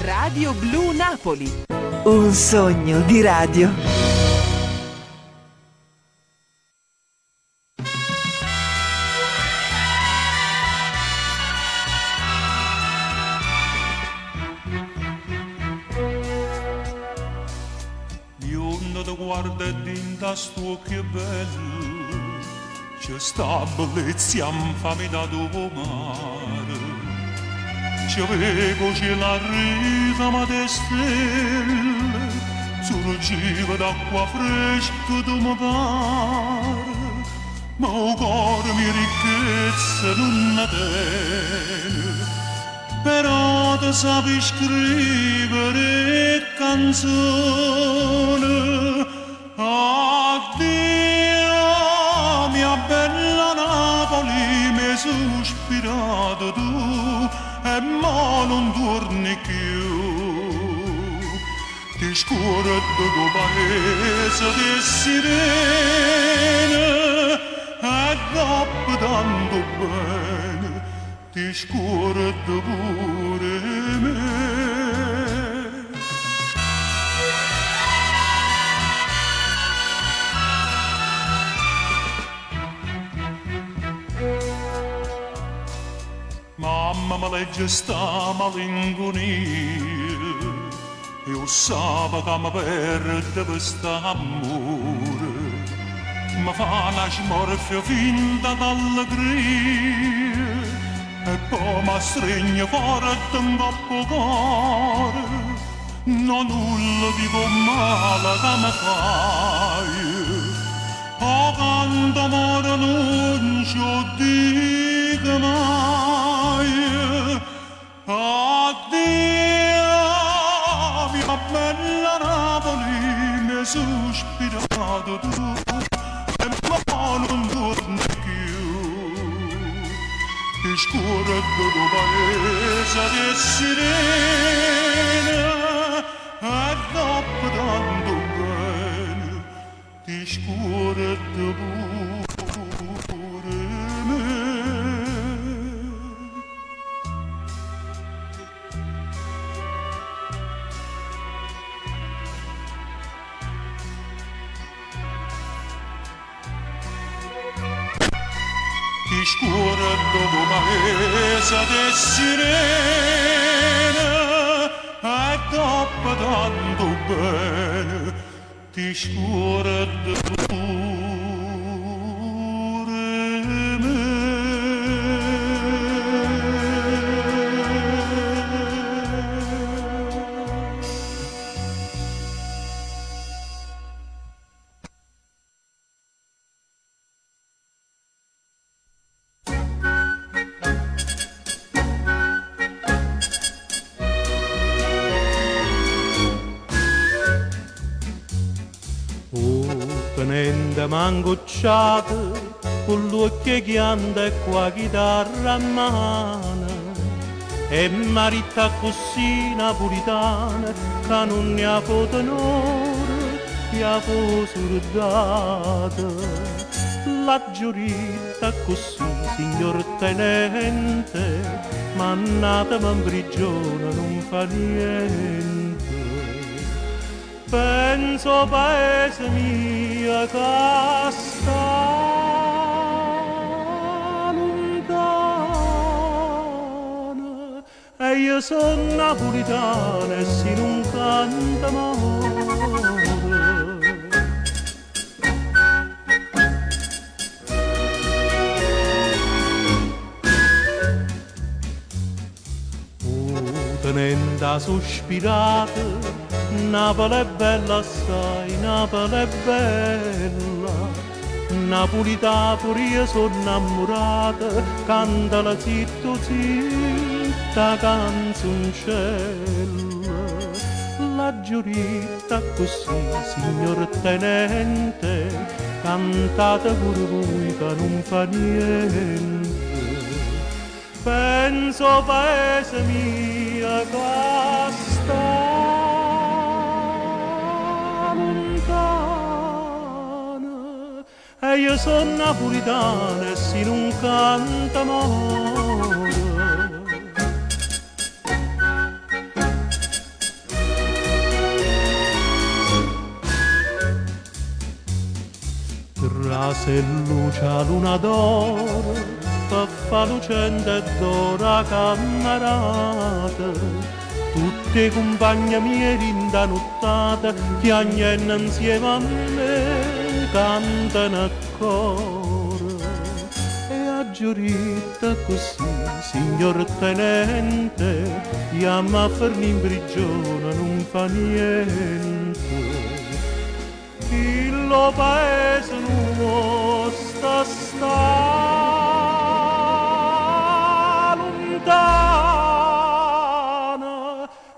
Radio Blu Napoli. Un sogno di radio. Io non ti guardo e dinta sto che bello, c'è sta bellezza infame da domare. Ci vedo c'è la risa ma de stelle, surgiva d'acqua fresca tu mi pare, ma il cuore mi ricchezza non ne tiene, però ti sapi scrivere canzone. Addio mia bella Napoli, mi hai sospirato tu, e ma non torni più. Ti scordo tuo paese di sirene, e dopo tanto bene ti scordo pure me. Mamma mi legge sta malinconia, io sapevo che mi perde quest'amore, mi fa una smorfia finta d'allegria, e poi mi stringe forte un coppo cuore, non nulla dico male che mi fai, o quando amore non ci dico mai. Addio mia bella Napoli, mi hai sospirato tu, e ma non torni più. Ti scordo tuo paese di sirene, e dopo tanto bene ti scordo pure me. Ti scordo tuo paese di sirene, e dopo tanto bene ti scordo pure me. Tenente mangocciate, con l'occhio chiante e qua chitarra a mano, e marita così napolitana, che non ne ha tenore, gli ha surdata. La giurita così, signor tenente, mannatemi in prigione, non fa niente. Penso paese mio che sta lontano, e e io sono napolitana e si non canta amore. Tenenda sospirata, Napoli è bella assai, Napoli è bella. Napolità pure io sono innamorata, canta la zitta canzoncella. La giurita così, signor tenente, cantate pure voi che non fa niente. Penso paese mia che sta lontana e io sono napolitana e si non canta amore. Trase e luce a luna d'oro fa lucente e d'ora cammarata, tutte compagnie mie linda nottata piagnano insieme a me, cantano a coro e a giurita così, signor tenente, chiama a farmi in prigione, non fa niente. Il paese nostro sta lontana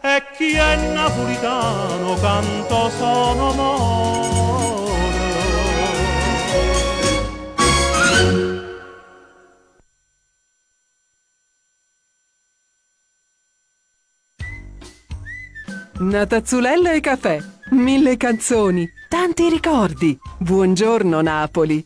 e chi è napolitano canto sono amore. Natazzulella e caffè, 1000 canzoni, tanti ricordi. Buongiorno Napoli.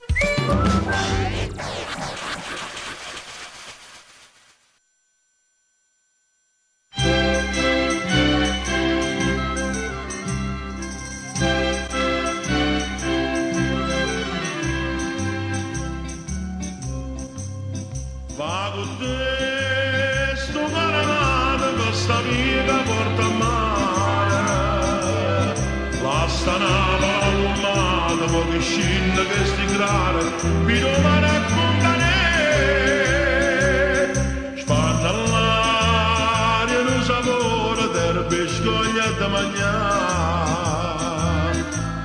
Va con te, sto caravana, questa vita porta a mare. La stanava all'ummata, pochi scinne che sti grane, mi domani accompagnare. Spanna all'aria, lo sapore del biscoglia da mangiare.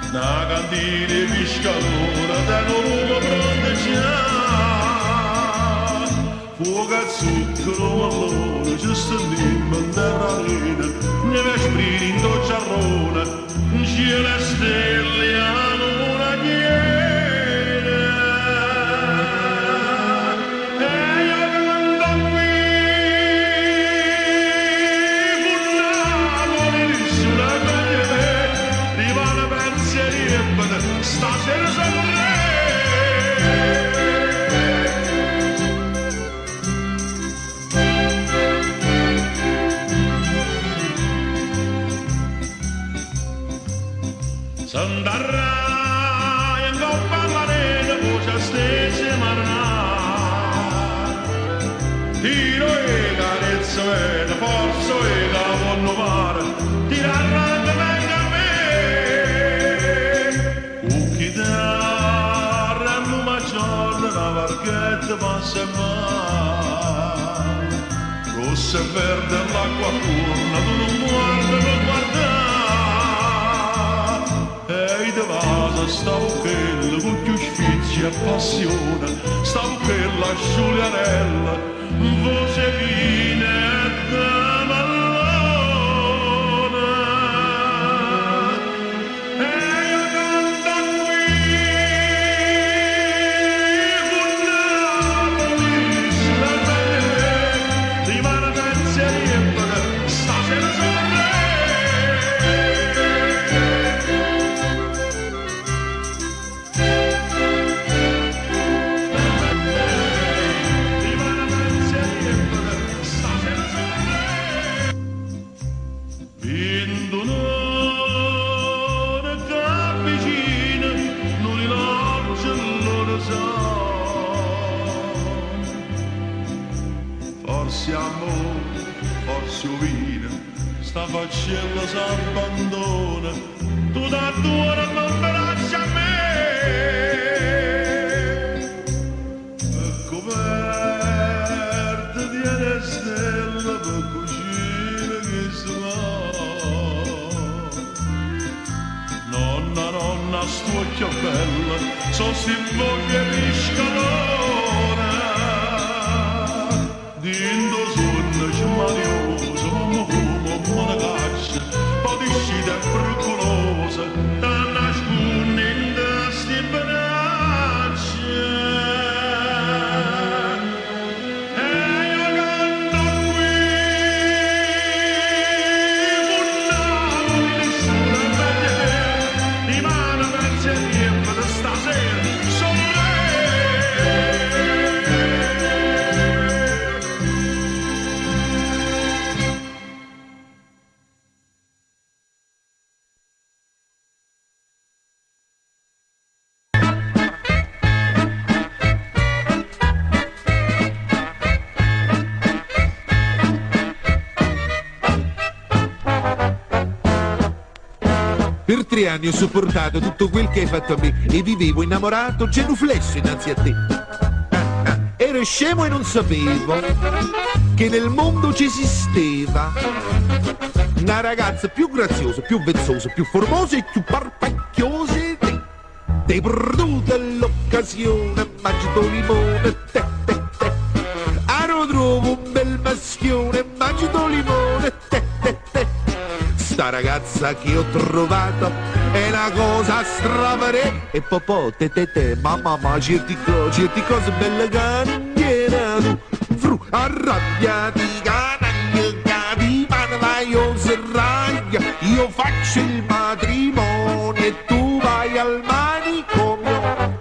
Una cantina di piscatura, da nuovo pronto già. Fuoco al zucchero malone, giusto lì, in terra rina, neve spriti in docciarrone, in cielo stelle hanno una chiena. E io canto qui, con Napoli, sulla calle, rimane pensieri e bene, stasera sono re. S'andarà in coppa alla rete, voce stesse marnà. Tiro e carezzo e da forza e da vonno mare, tirarla da venga a me. Un chitarra e un maggiorno, una varchetta passa e va. Rossa e verde l'acqua purna, tu non guarda, non guarda. E de vasa stavo quella con più sfizi e passione, stavo quella Giulianella, voce fine e da mallone. E io canto qui, con Napoli, sulla calle, rimane pensieri e bene, stasera sono re. Rimane pensieri e bene, stasera suo vino, sta faccella s'abbandona, tu da tua non me lasci a me. Coperta di stelle per cucina che si va. Nonna, nonna, sto occhio bella, so si voglia di scalone. Dindo sonno ci madioso, mamma fumo, mamma caccia, poi di scita pericolosa, da nascondere sti benacce. E io canto qui, buonavo di nessuna bella, di mano verso il tempo di stasera, sono Per 3 anni ho sopportato tutto quel che hai fatto a me e vivevo innamorato, genuflesso innanzi a te. Ero scemo e non sapevo che nel mondo ci esisteva una ragazza più graziosa, più vezzosa, più formosa e più parpacchiosa di te. T'hai perduta l'occasione, magico limone, te, te, te. Aro trovo un bel maschione, magico limone, te, te, te. Sta ragazza che ho trovato è una cosa stravere e popò te te te mamma certi cose belle che non viene tu fru arrabbiati canaglia di mano vai o serraglia io faccio il matrimonio e tu vai al manicomio.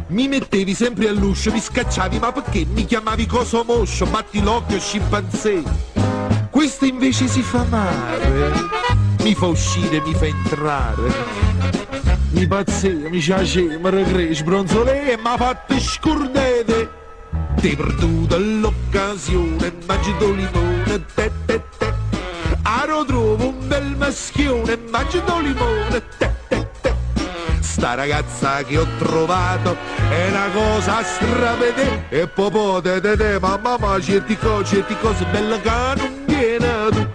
Mi mettevi sempre all'uscio, mi scacciavi, ma perché mi chiamavi coso moscio, batti l'occhio scimpanzé? Questa invece si fa amare, mi fa uscire, mi fa entrare, mi pazzea, mi piace, mi regresce, bronzolè e mi ha fatto scordete. T'hai perduta l'occasione, magico limone, te te te. Aro trovo un bel maschione, magico limone, te te te. Sta ragazza che ho trovato è una cosa stravede e popò te te te mamma certi cose belle che non viene tu.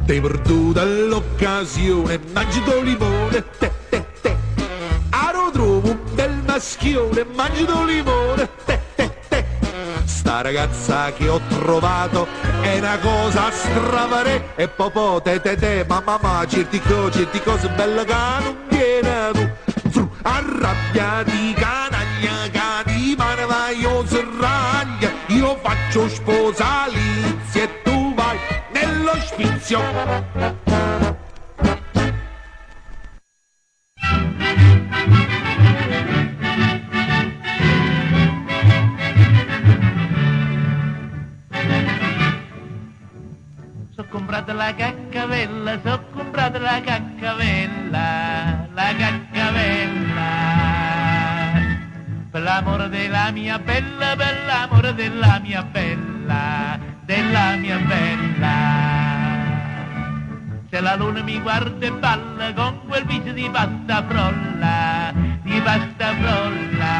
T'hai perduta l'occasione, magico limone, te te te. Aro trovo un bel maschione, magico limone, te te te. Sta ragazza che ho trovato è una cosa stravare e popò te te te mamma certi cose belle che non viene tu. Arrabbiati canaglia che di mano vai o serraglia io faccio sposalizia e tu vai nell'ospizio. S'ho comprato la caccavella, s'ho comprato la caccavella, la caccavella. Per l'amore della mia bella, per l'amore della mia bella, della mia bella. Se la luna mi guarda e balla con quel viso di pasta frolla, di pasta frolla.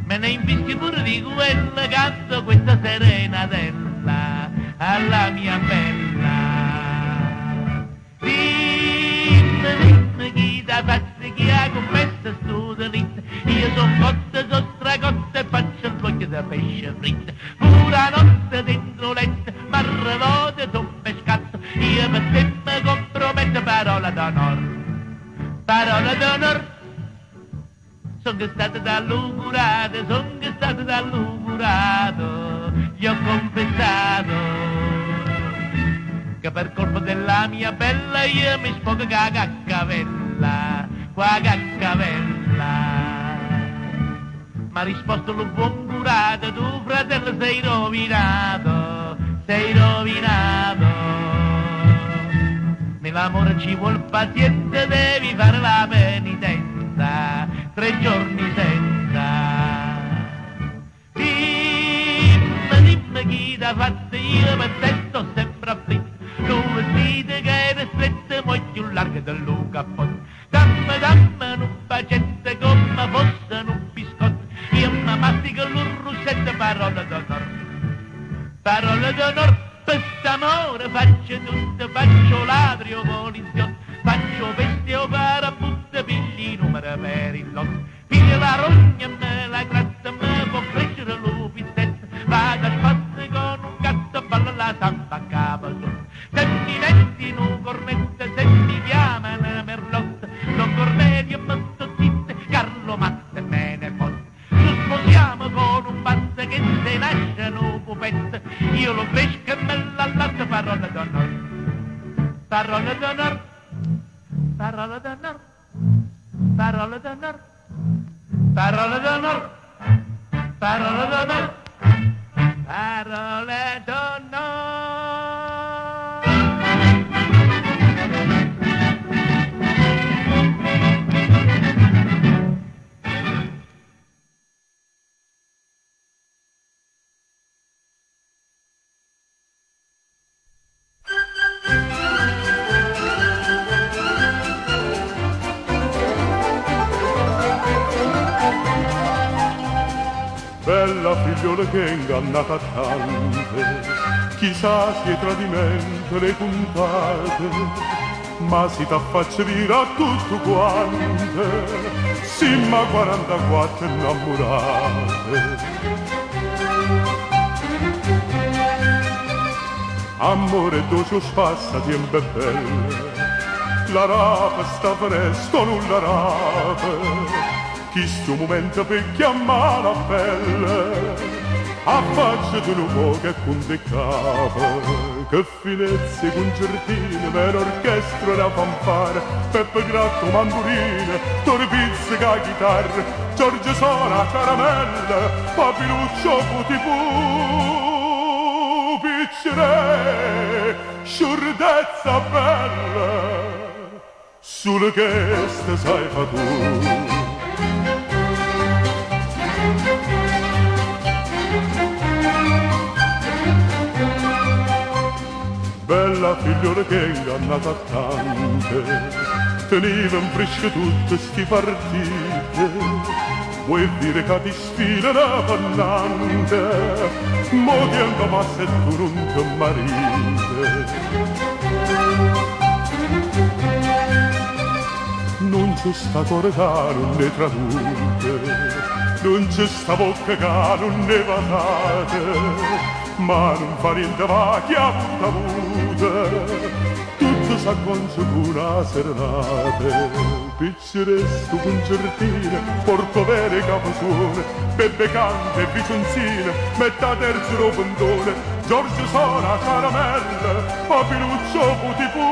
Me ne infischio pure di quella, canto questa serenatella alla mia bella. Dimmi chi da pazzi chi ha commesso sto delitto. Io son cotta, son stracotta e faccio il voglia da pesce fritto. Pura notte dentro letto, m'arrevote un pescatto. Io per te mi comprometto, parola d'onor, parola d'onor. Son che stato dall'ugurato, son che stato dall'ugurato. Gli ho confessato che per colpa della mia bella io mi spogo con la caccavella, con la caccavella. M'ha risposto lo buon curato, tu fratello sei rovinato, sei rovinato. Nell'amore ci vuol pazienza, devi fare la penitenza, 3 giorni senza. Dimmi chi da da fatta io per te sto sempre afflitto, un vestito che era stretto molto più largo del tuo cappotto. Dammi un bacetto come fosse un biscotto, io mi mastico l'un russetto, parole d'onore. Parole d'onore, per st'amore faccio tutto, faccio ladrio poliziotto, faccio vestio parabutto, pigli numero per il lotto. Piglio la rogna, me la gratta, me può crescere l'upizzetto, vado a spasso con un gatto, ballo la samba a capo sotto. Se mi metti in un cornetto, se mi chiamano Merlotto, non cornerio e sto zitto, Carlo Matte me ne fotte. Ci sposiamo con un pazzo che se nasce un pupetto, io lo cresco e me l'allatto, parole d'onore. Parole d'onore, parole d'onore, parole d'onore, parole d'onore, parole d'onore, parole d'onore. Bella figliola che è ingannata tante, chissà se è tradimento le puntate, ma si t'affaccia dire a tutto quante, simma 44 innamorate. Amore doce spassa tempo belle, la rapa sta fresco non la rapa, chi sto momento per chiamare la pelle, affacciati un po' che con te capa, che finezze concertine, vera orchestra da fanfare, Peppe Gratto mandurine, Torpizzica chitarra, Giorgio suona caramella, Papiluccio putipu, piccere, sciurdezza bella, sulle che ste sai fa tu. Bella figliola che è ingannata a tante, teneva in fresco tutte sti partite, vuoi dire che ti sfila la pannante, mo tempo passa e tu non ti marite. Non c'è sta cuore che non ne traduce, non c'è sta bocca che non ne patate, ma non fa niente va chi ha avuto, tutto s'acconcia con una serenate, picceresto concertine, portovere caposuone, Peppe canta e vicinzine, metà terzo ropentone, Giorgio suona caramella, Papiluccio putipu,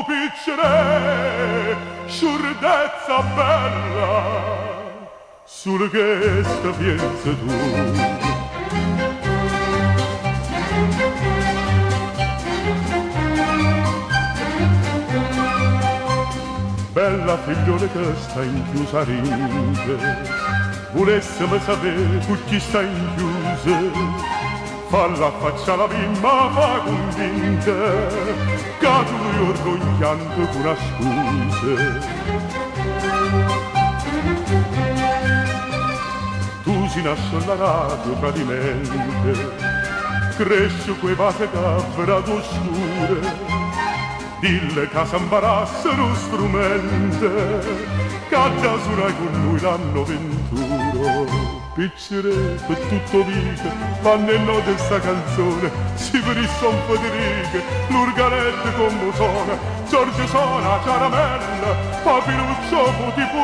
piccere, sciurdezza bella, sulle che sta pienza tu. Bella figliola che sta in chiusa rinche, volessimo sapere con chi sta in chiuse, falla faccia la bimba fa convinta, che tu io orgogliando con una scusa. Tu si nasce alla radio tradimente, cresce quei vase cavrate oscure, dille che s'imbarazza lo strumento, che già suonai con lui l'anno 21. Piccere per tutto vita, fanno il note sta canzone, si per il son Federica, l'urganetto come suona, Giorgio suona caramella, Papiluccio putipu,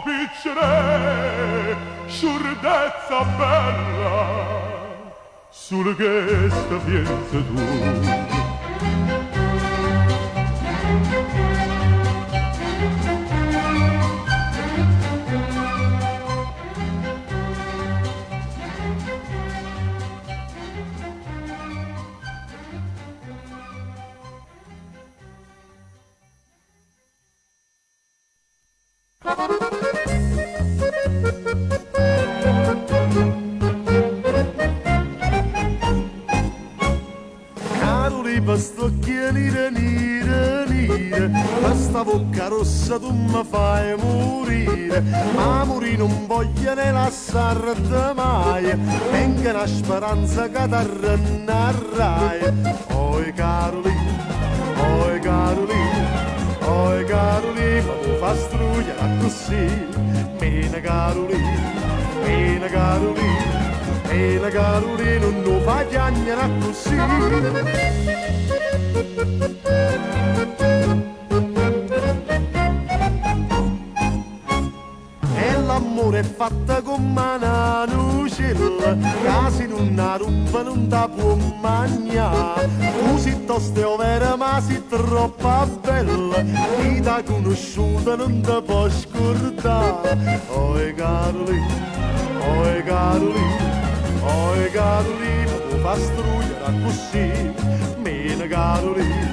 piccere, sciurdezza bella, sulle che sta pienza tu. sto nire, nire, nire, questa bocca rossa tu mi fai morire, ma morire non voglio ne lasciarti mai, venga una speranza che ti arrennerai. Oi Carolina, oi Carolina, oi Carolina, mi fa strugliare così, mena Carolina, mena Carolina. E la Carolina non fa piangere così. E l'amore è fatta con una nucella, che non ha ruba non ti può mangiare. Tu sei tosta o vera ma sei troppo bella, chi t'ha conosciuta non ti può scordare. Oi Carolina, oi Carolina, oi Carolina, tu fa strugliare così, mena Carolina,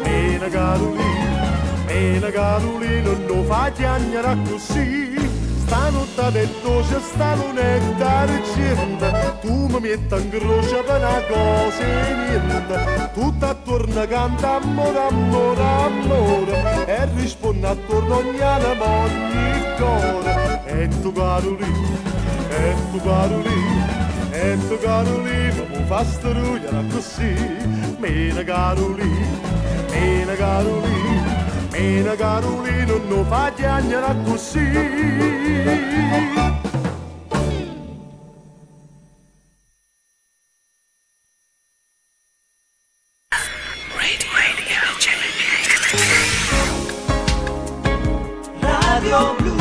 mena Carolina, mena Carolina, non fa piangere così. Stanotte del dolce, sta lunetta argenta, tu mi metti in croce per una cosa e niente. Tutto attorno canta amore, amore, amore, e risponde attorno ogni anima, ogni cuore. E tu Carolina, e tu Carolina, e tu Carolina, mi fa strugliare così, mena Carolina, mena Carolina, mena Carolina, non fa piangere così. Radio Blu.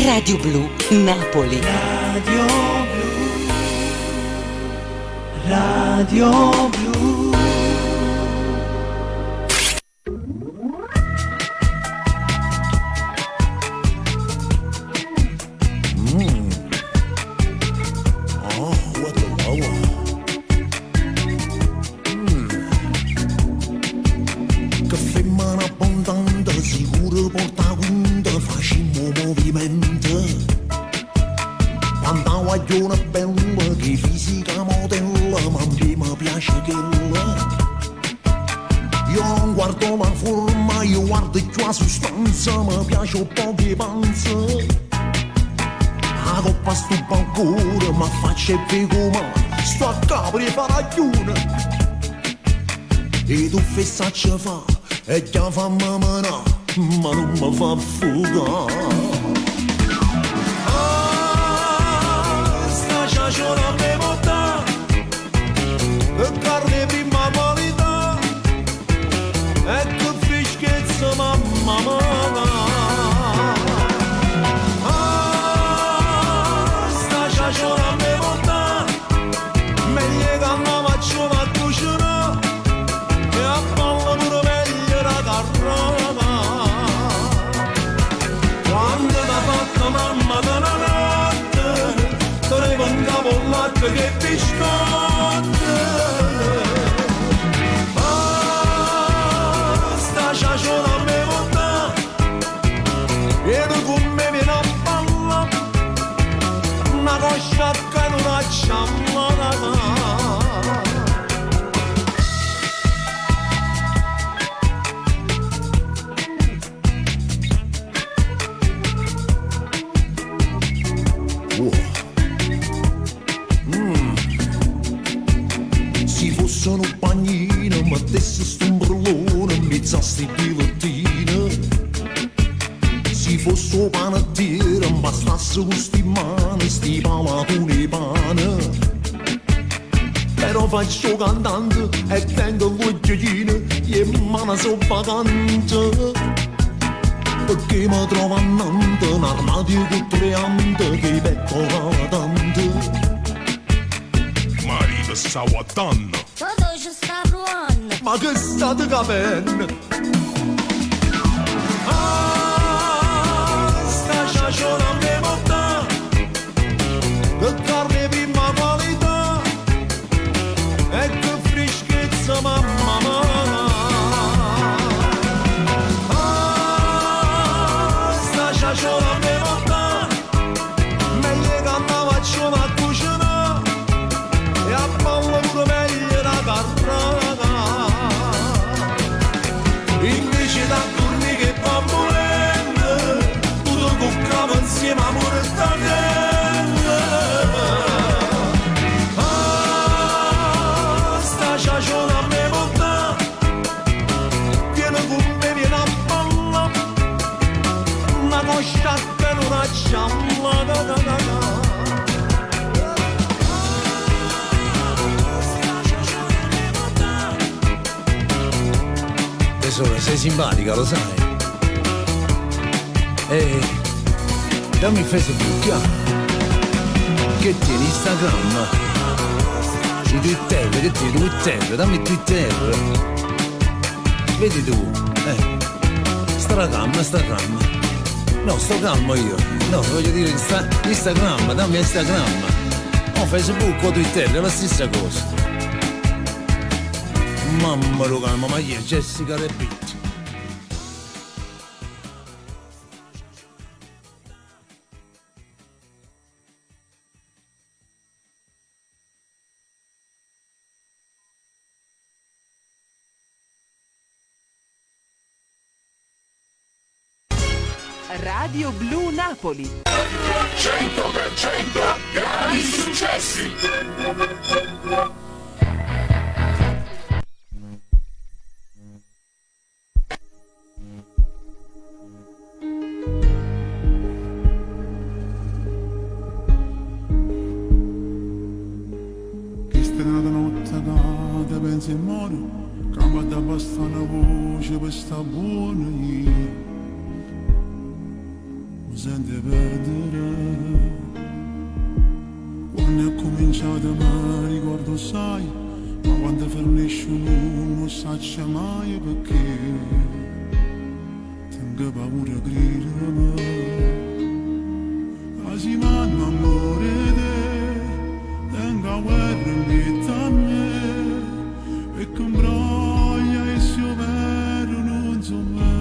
Radio Blu Napoli. Radio Blu. Radio Blu. Caffè mano abbondante, sicuro porta quinta, facciamo movimento. Quanta guagliona bella, che fisica modella, ma a me mi piace quella. Io non guardo la forma, io guardo più la sostanza, mi piace un po' di panza. La coppa sto balcone, ma faccia e vedo ma sto a capo e paraglione. E tu fessacci fa, e già fa mamma, ma non mi fa fugare. Sta ciaciona me vota, e carne prima qualità, e che freschezza mamma. Sta ciaciona me vota, meglio che non faccio una cucina, e a palla pure meglio la carrota. Quando t'ha fatto mamma da una notte, te ne mandavo il latte che biscotti. Sta ciaciona me vota, e tu con me vieni a palla, una coscia che non accamma. Si fosse un bagnino, mettesse sto ombrellone in mezzo a sti pilottine. Si fosse un panettiere, bastasse con sti mani, sti palatoni di pane. Però faccio cantante e tengo l'occhiolino, e mano sono vacante. Perché mi trovo a Nantes, un armadio con 3 ante, che pecora tante. Marito sta guardando. Todo ci sta provando. Ma che state capendo? Sta ciaciona me vota, che carne prima qualità, e che freschezza mamma. Sta ciaciona me vota, meglio che non faccio una cucina, tesoro, sei simpatica, lo sai. Dammi Facebook, che tieni Instagram? I Twitter, che tieni Twitter? Dammi il Twitter. Vedi tu, Instagram. No, sto calmo io. No, voglio dire Instagram, dammi Instagram. O Facebook o Twitter, è la stessa cosa. Mamma lo calmo, ma io Jessica Rabbit. Radio Blu Napoli 100% grandi successi. Questa è una notte che pensi e muore, cambia da basta una voce per sta buona io. Sente perdere quando è cominciato mi ricordo sai, ma quando fernisce non sa mai perché tengo paura di gridare quasi manno amore te tengo guerra in vita a me e che imbroglia il suo vero non so me.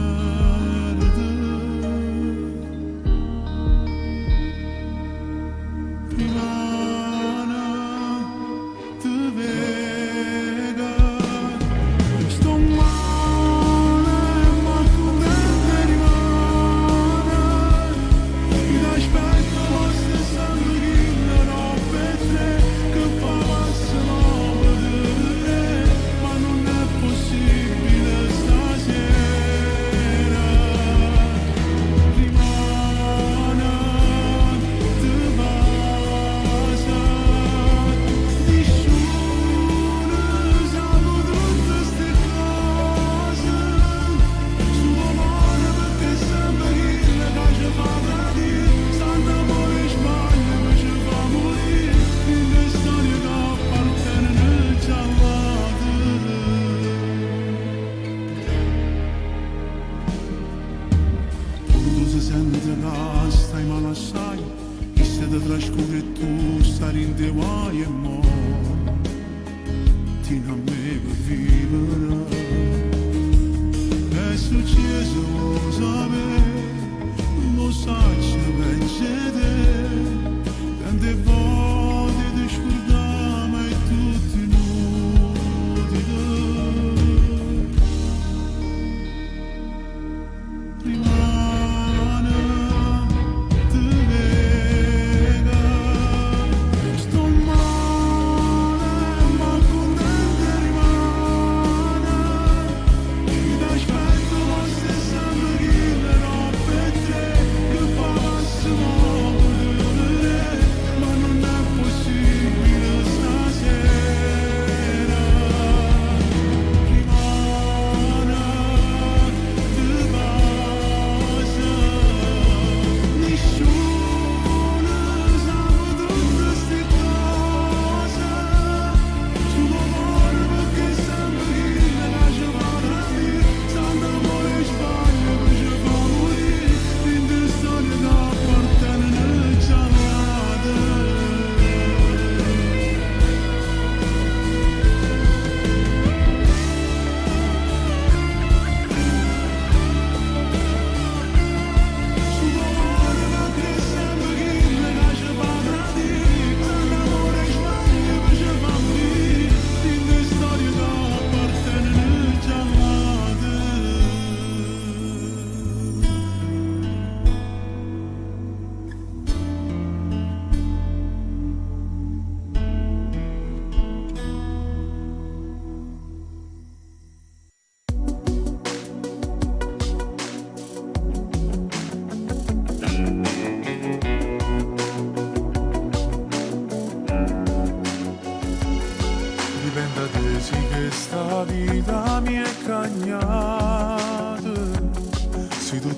Dipende da te, sì che sta vita mi è cagnata.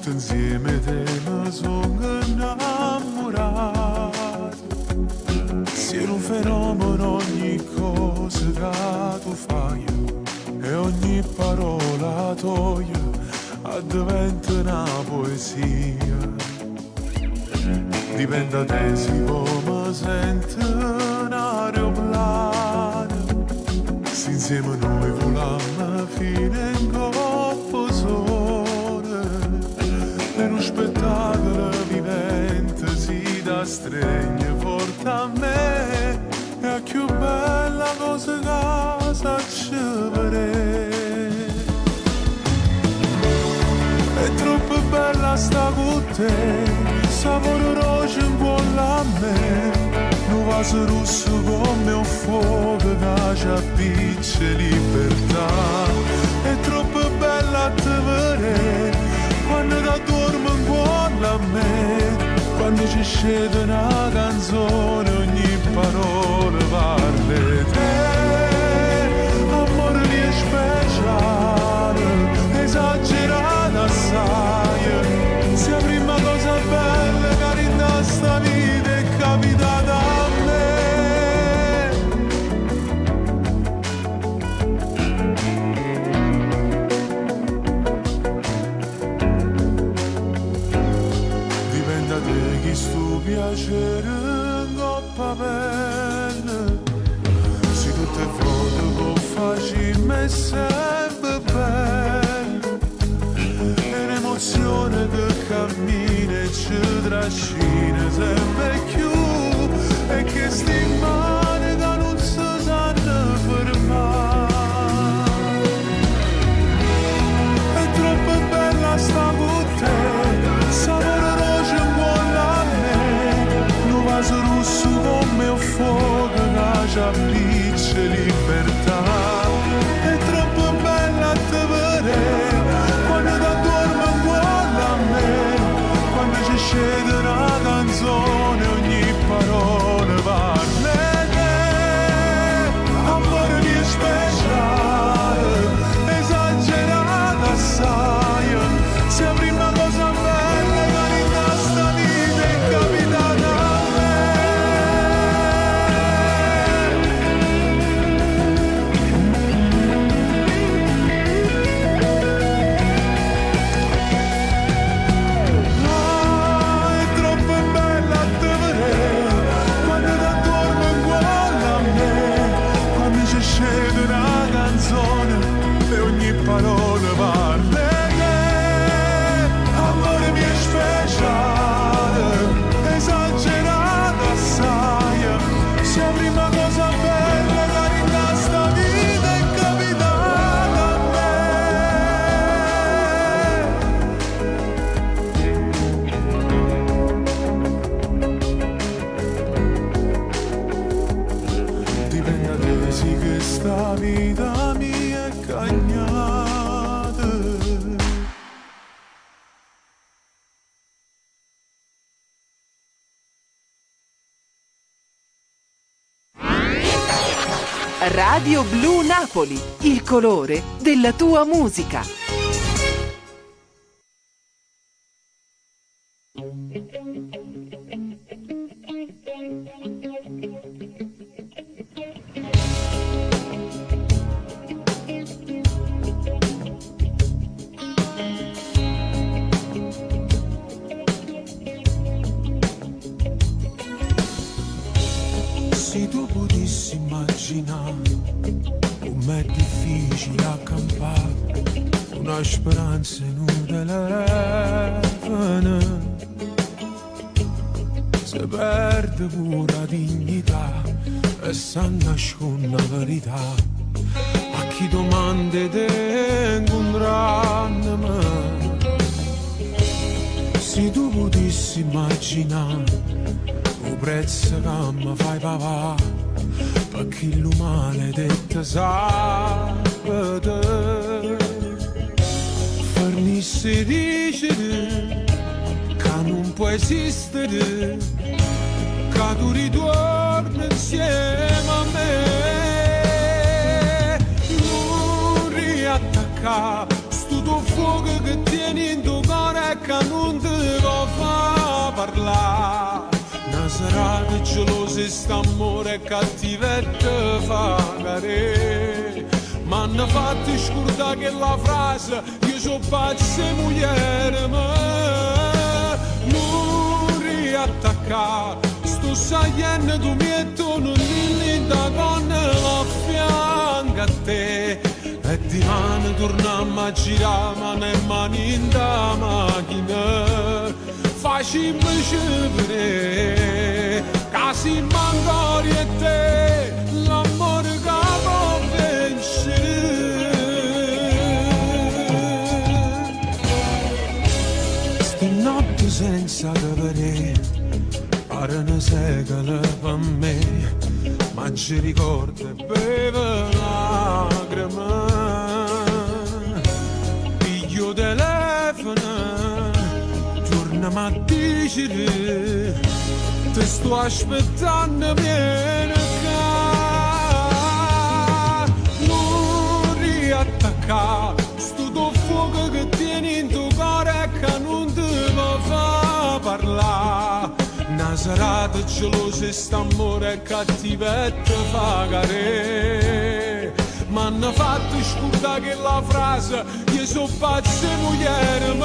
tutto insieme te mi sono innamorato. Sei un fenomeno ogni cosa che tu fai e ogni parola tua diventa una poesia. Dipende da te se come senti un aeroplano. Se insieme noi volammo fino in coppa sole, e uno spettacolo vivente si dà stregno forte a me. È più bella cosa che sacci vedere. È troppo bella sta con te. Sapore roce in cuore a me, un vaso rosso come un fuoco che ci appiccia libertà. È troppo bella a te vedere, quando da dormo in cuore a me, quando ci scende una canzone ogni parola parla te. Amore mio speciale, esagerata assai. Se la prima cosa bella che rinda sta vita è capitata a me. Dipende da te chi sto piacere in coppa pelle. Se tutte foto che facci me sempre belle. Un'emozione che cammina e ci trascina sempre più, e che sti mani che non si sanno fermare. È troppo bella sta con te, sapore roce in cuore a me, un vaso rosso come un fuoco che ci appiccia libertà. È troppo bella a te vedere, quando da dormo in cuore a me, quando ci scende una canzone ogni parola parla te. Amore mio speciale, esagerata assai. Se la prima cosa bella che rinda sta vita è capitata a me. Scende una canzone e ogni parola parla te. Amore mio speciale, esagerato assai. Se la prima cosa bella che rinda sta vita è capitata a me. Dipende da te sì che sta vita mia è cagnata. Radio Blu Napoli, il colore della tua musica. Se tu potessi immaginare com'è difficile accampare una speranza in un telefono, se perde pure dignità e si nasconde la verità, a chi domande te incontranno me. Se tu potessi immaginare il prezzo che mi fai papà, perché lo maledetto sapete, fornisse dice che non può esistere, che tu ritorni insieme a me. Non riattaccare sto tuo fuoco che tieni in tuo cuore e che Nazarate gelose st'amore cattivette fagare. M'hanno fatto scordare che la frase io so pazza e mugliere non riattaccare. Sto saliendo tu mietto non linda con la fianca a te. E di mano torniamo a girare mano e mani in da macchina. Facciamo scegliere casi mancori e te l'amore che può vincere. Sti notti senza capire pare una secolo per me, ma ci ricorda e beve lacrime. Piglio telefono, torniamo a dire ti sto aspettando, vieni qua. Non riattaccare sto tuo fuoco che tieni in tuo cuore e che non ti fa parlare. Nazarate gelosa st'amore cattivette fagare. M'hanno fatto scordare che la frase io so pazza e mugliere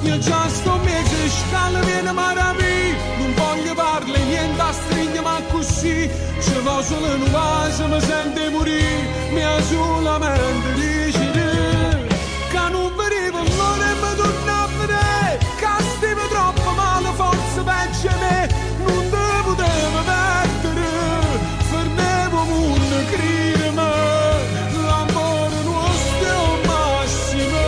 io già sto mese scala viene maraviglia. Non voglio parlare niente a stringere ma così se va solo in vase mi sente morire. Mia solamente dice che non veniva l'ora e mi torna a vedere che stiamo troppo male forse peggio a me. Non te potevo perdere fermevo mondo crima l'amore nostro è un massimo.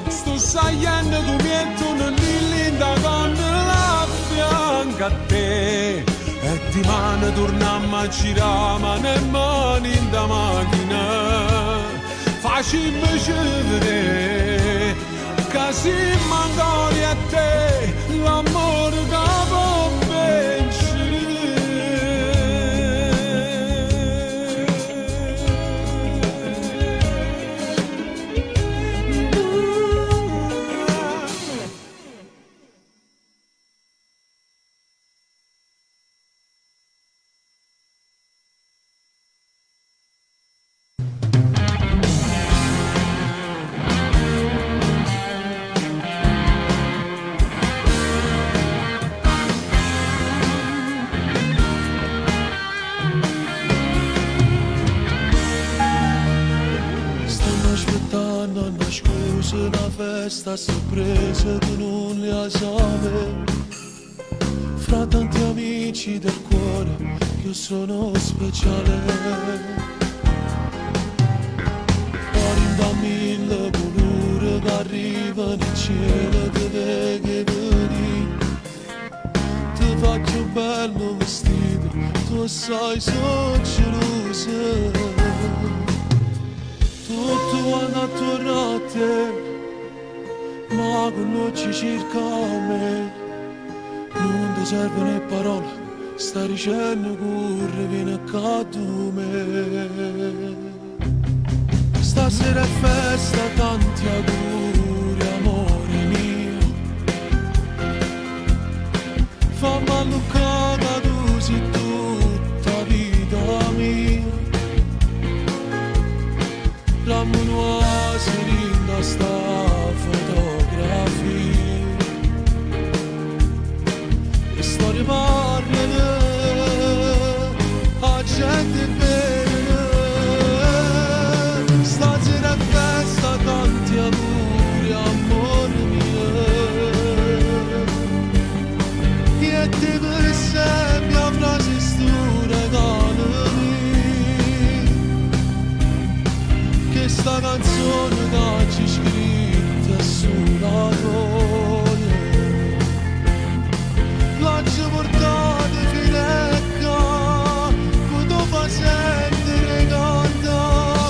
Sto saliendo tu mietto non linda con la fianca a te. E di mano torniamo a girare mano e mani in da macchina. Facciamo scegliere che si mancori a te l'amore che può Sta sorpresa che non le esame. Fra tanti amici del cuore io sono speciale. Fuori da mille colore che arrivano in cielo che vedi. Ti faccio bello vestito, tu sai sono gelosa. Tutto quando attorno a te ma quello ci cerca a me. Non ti servono le parole, stai dicendo corre, vieni accanto a me. Stasera è festa, tanti auguri, amore mio. Fammi alluccare, tu sei tutta vita mia. Rammo serinda sta fotografia e storie parlano a gente bene. Stasera è festa, tanti auguri, amore mio. E te per sempre a frase stu regalami che sta canzone che ci scritta sulla voglia l'ho portata fino a qua quando fa sentire cantare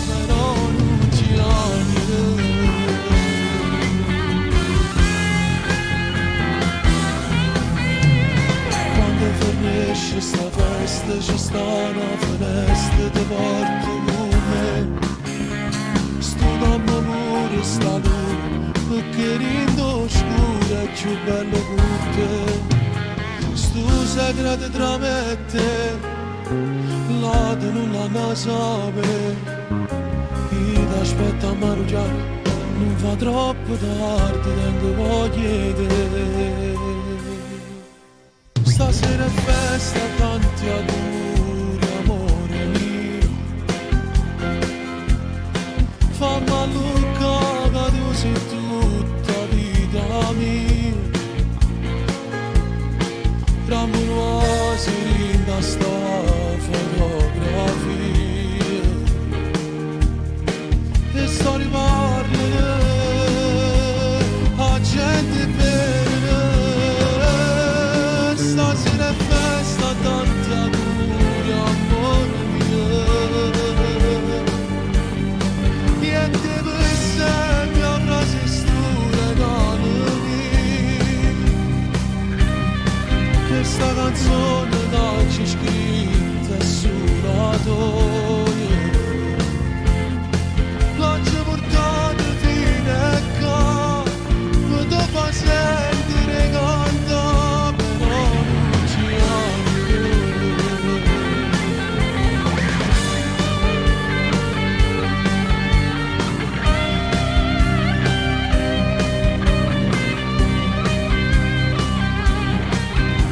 che rindo scura è più bello con te. Stu segreto tra me e te, l'altro non la sape. Chi ti aspetta a mangiare, non fa troppo tardi, tengo voglia di te. Stasera è festa, tanti auguri, amore mio. Fammi a Luca che tu sei tutta vita mia. Rambulosi rinda sta fotografia. E sto riparlando a gente bene. Stasera è festa, tanti auguri, amore mio. Niente per sempre avrà se stura questa canzone d'oggi scritta sulla toia. L'oggi portata fino a qua, ma tu fai sentire canta, però non ci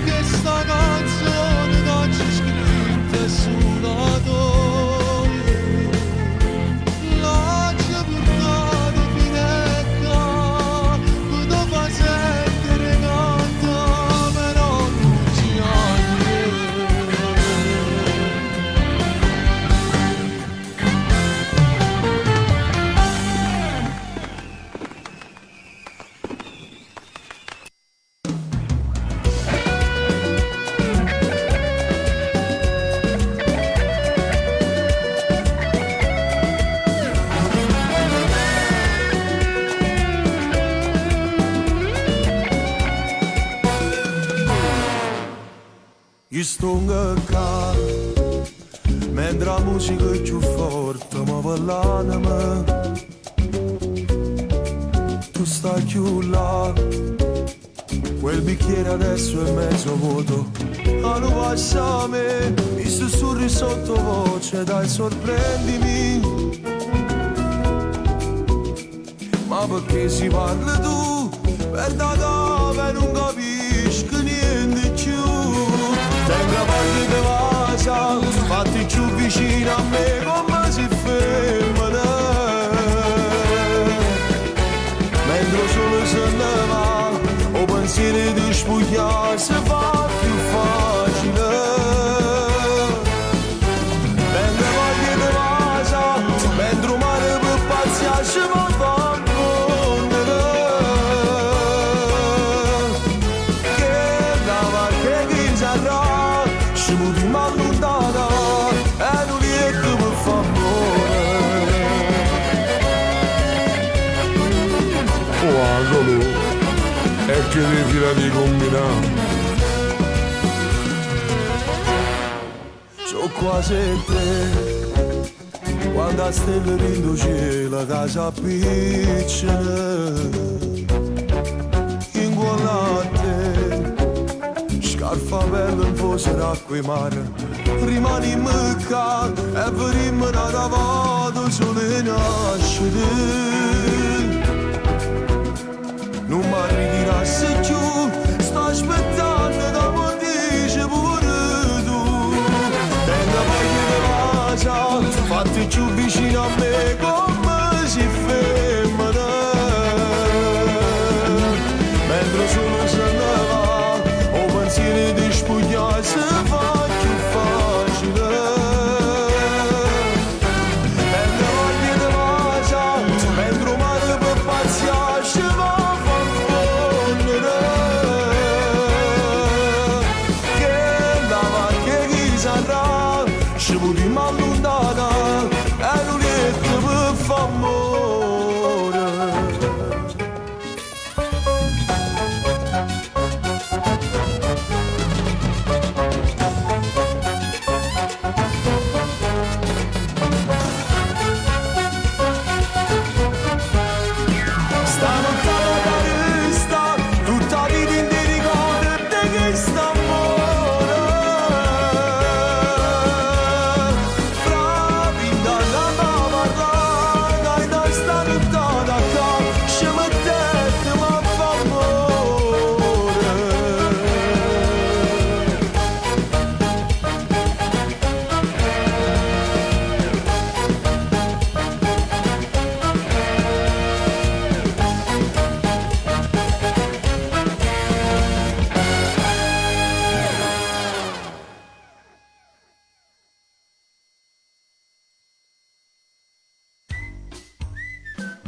questa canzone d'oggi scritta sulla toia. L'oggi portata fino a qua, ma tu fai sentire canta, però non ci io sto qua, mentre la musica è più forte mi va l'anima. Tu stai più là, quel bicchiere adesso è mezzo vuoto. A non passa a me, mi sussurri sottovoce, dai sorprendimi. Ma perché si parla tu, per da dove non capisco niente più. Tenga voglia che vasa, fatti più vicino a me come si fermano. Mentre solo se ne va, o pensieri di spugliare si fa più facile. Tenga voglia che vasa, mentre un mare per pazziare si va a fondere. Che la va che chi sarà, se mi ti lontana e non riesco per favore. Guardalo, è che mi fila di combinare. Sono quasi te, quando a stelle rindo cielo casa piccina. Inguallate, scarfa bella in fosse d'acqua e mare. Rimani in mecca e verimmo una ravata sole nascere. Non mi ritirassi più, sto aspettando da me dice pure tu. Tenga voglia di casa, fatti più vicino a me come si fermano. Mentre solo se ne va, o pensieri di spugliare si fa più facile. Tenga voglia di casa, mentre un mare per pazziare si va. Ci vogliamo lontana e non riesco per favore.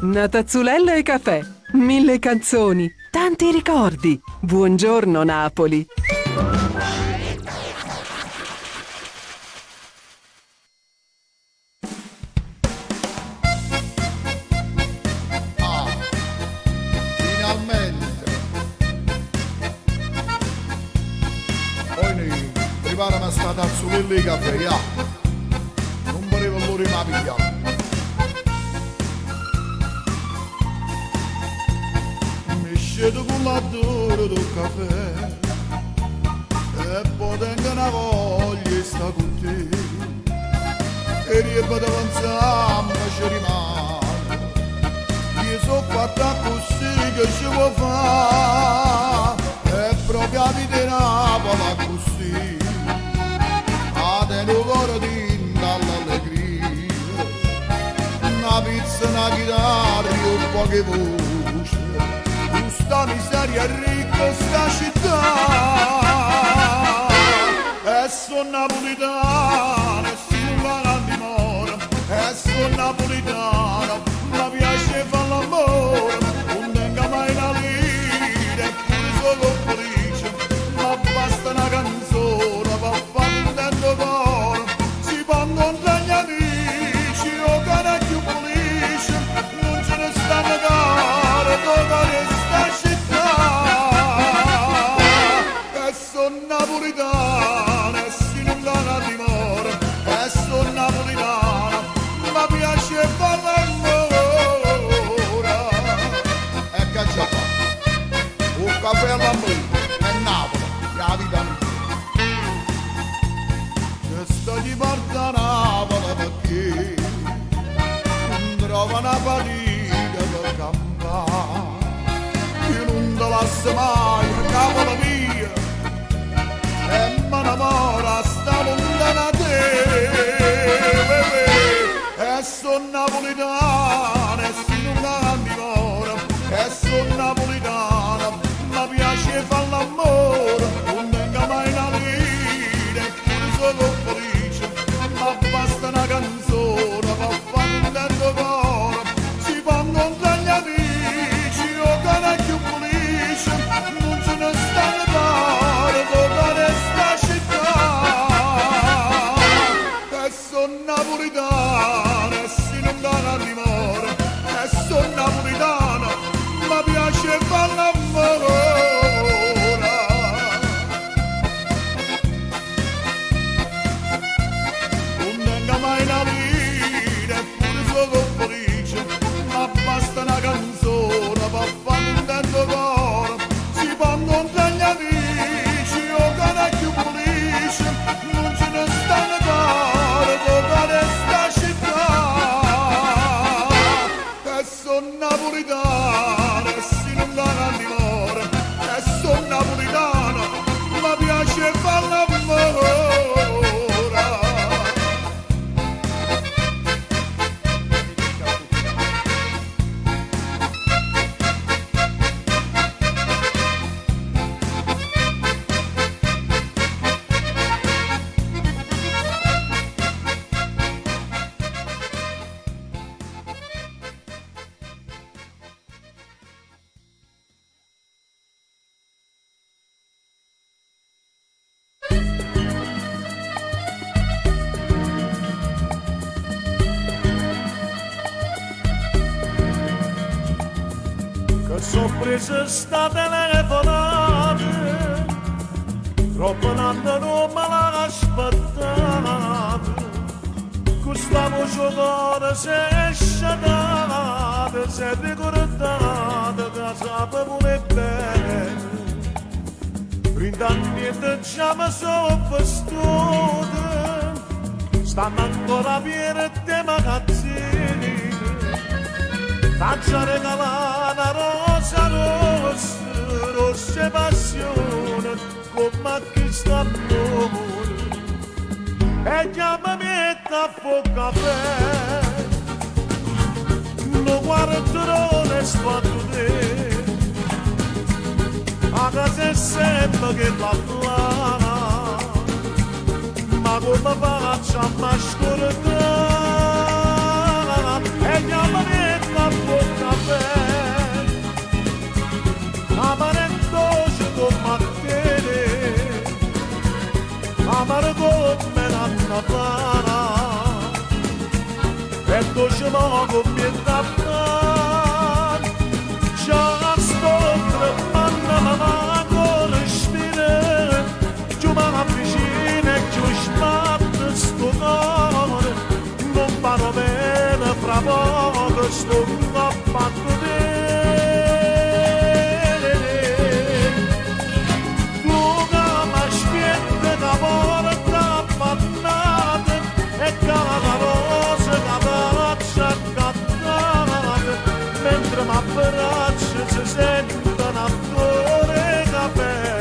Una tazzulella e caffè, 1000 canzoni, tanti ricordi. Buongiorno Napoli. Preparami sta tazzulella di caffè, ya. Non volevo l'ora ma pigliare. Mi scedo con l'adoro del caffè e poi tengo una voglia e sta con te. E riempio davanti ci rimane. Io sono fatta così che ci può fare. È proprio la vita di Napoli così. Lo coro dall'allegria, una pizza, una chitarra e poche voci, questa miseria ricca sta città, e sono napolitano, e sono la dimora, e sono napolitano, mi piace fare l'amore, non tengo mai una lira, e pure solo felice, ma basta una canzone, per fare un tanto coro. Con gli amici o cara più felice non ce ne sta a cara dove sta città e sono napolitana e si non la dimora e sono napolitana ma piace fare l'amore e che già fa un caffè all'amore è Napoli la vita mia gli porta Napoli perché non trova una fatica per campare io non te lascio mai Napoli mia e mi innamora sta lontana te e sono napolitana e si non la dimora e sono napolitana mi piace fare l'amore non venga mai una lira e pure solo ma basta una canzone per fare un tanto coro si fanno tra gli amici o cara più felice non ce ne stanno pare dove sta città e sono napolitana e si non dà una dimora e sono napolitana mi piace fare l'amore. Mai la vita è pure solo felice ma basta una canzone per fare un tanto coro si fanno tra gli amici o cara più felice non ce ne stanno caro dove sta città e sono napolitana e si non dà una dimora e sono napolitana mi piace fare l'amore. Sorpresa sta telefonata, troppo anni non me l'ha aspettata, questa voce d'ora si è sciatata, si è ricordata che sapeva pure bene, print'anni già mi sono vestuta, stanno ancora piene di magazzini, t'ha regalata una rosa rossa, rossa passione, come chi sta amore. E chiamami e taffo caffè, non guarderò ne sfatto te, a casa è sempre che la plana, ma come faccio a m'ascoltare? E chiamami e taffo plana e dolce mogo mi tappan già sto tremando ma con respire giù ma vicina e giù sbatte sto cuore non parlo bene fra poco sto fatto te e cada rosa che accattate mentre mi abbraccia si sente un attore caffè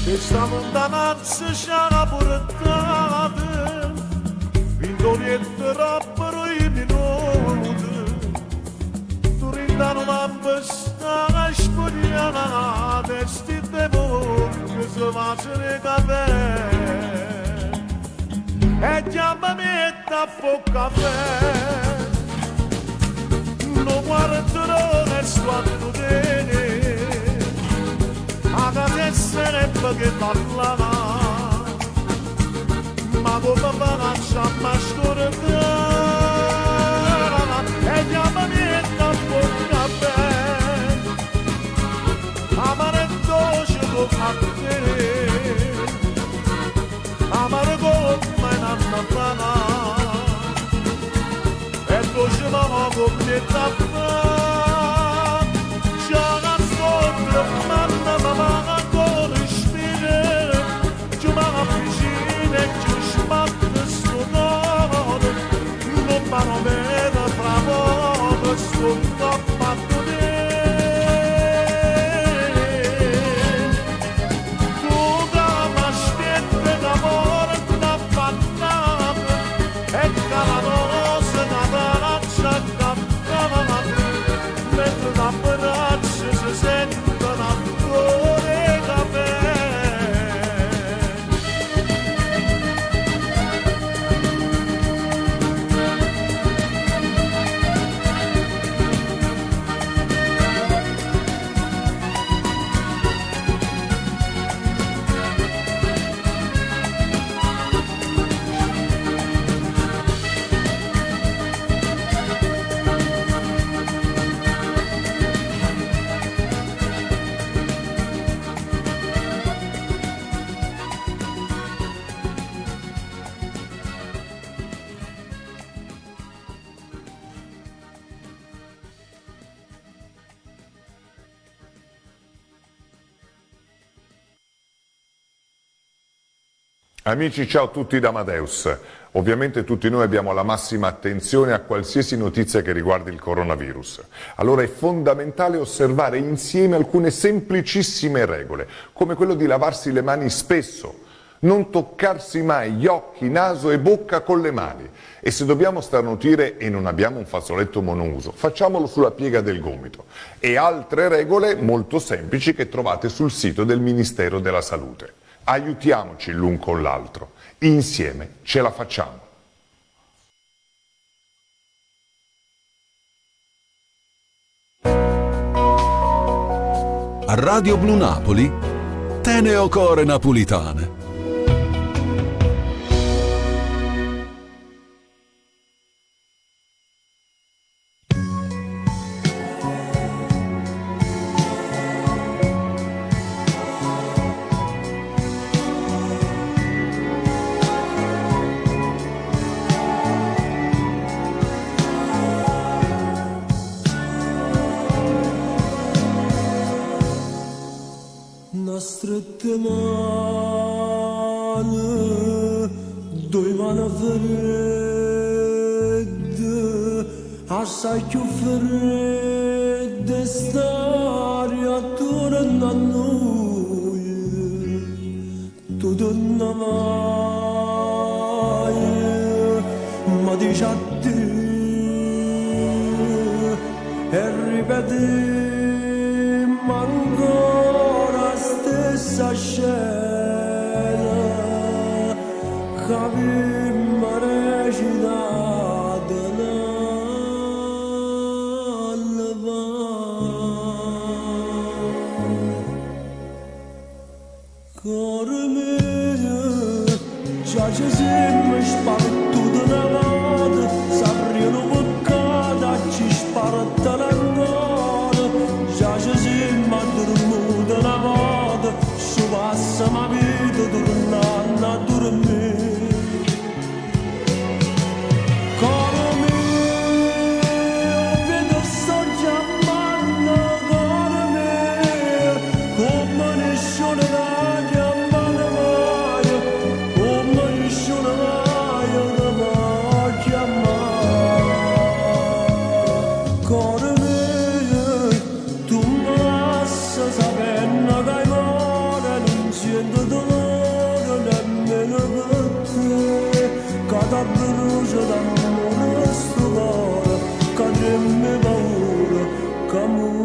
questa lontananza ci ha portato vindoliette rappero i minuti da una basta spogliata vestite che si facciano caffè e chiamami a fuoco caffè non guarderò nel suo te a cadessere perché parlava ma come faccia ma scordare e chiamami a fuoco amare dolce come amare come una plana e dolce mamma come tappa già la sopra mamma con respire giù ma vicina e giù sbatte sto cuore non parlo bene fra poco sto fatto Amici, ciao a tutti da Amadeus. Ovviamente tutti noi abbiamo la massima attenzione a qualsiasi notizia che riguardi il coronavirus. Allora è fondamentale osservare insieme alcune semplicissime regole, come quello di lavarsi le mani spesso, non toccarsi mai gli occhi, naso e bocca con le mani. E se dobbiamo starnutire e non abbiamo un fazzoletto monouso, facciamolo sulla piega del gomito. E altre regole molto semplici che trovate sul sito del Ministero della Salute. Aiutiamoci l'un con l'altro, insieme ce la facciamo. A Radio Blu Napoli, Teneo Core Napolitane. Strette mani, due mani fredde, assai più fredde stare attorno a noi. Tu non mai, ma dici a te e ripeti ancora stessa scena che mi recita ci siamo spartuti una volta, sapremo peccata, ci sparta l'ancora, già ci siamo addormuti una volta, ci passa ma vita tornando a dormire. Coro mio, vedo sto chiamando, coro mio, come nessuno la chiamano mai, come nessuno mai la può chiamare. Coro mio, tu mi lasci sapendo che hai male, non sento dolore nemmeno per te, che da brucia d'amore sto cuore, che treme paura, che amore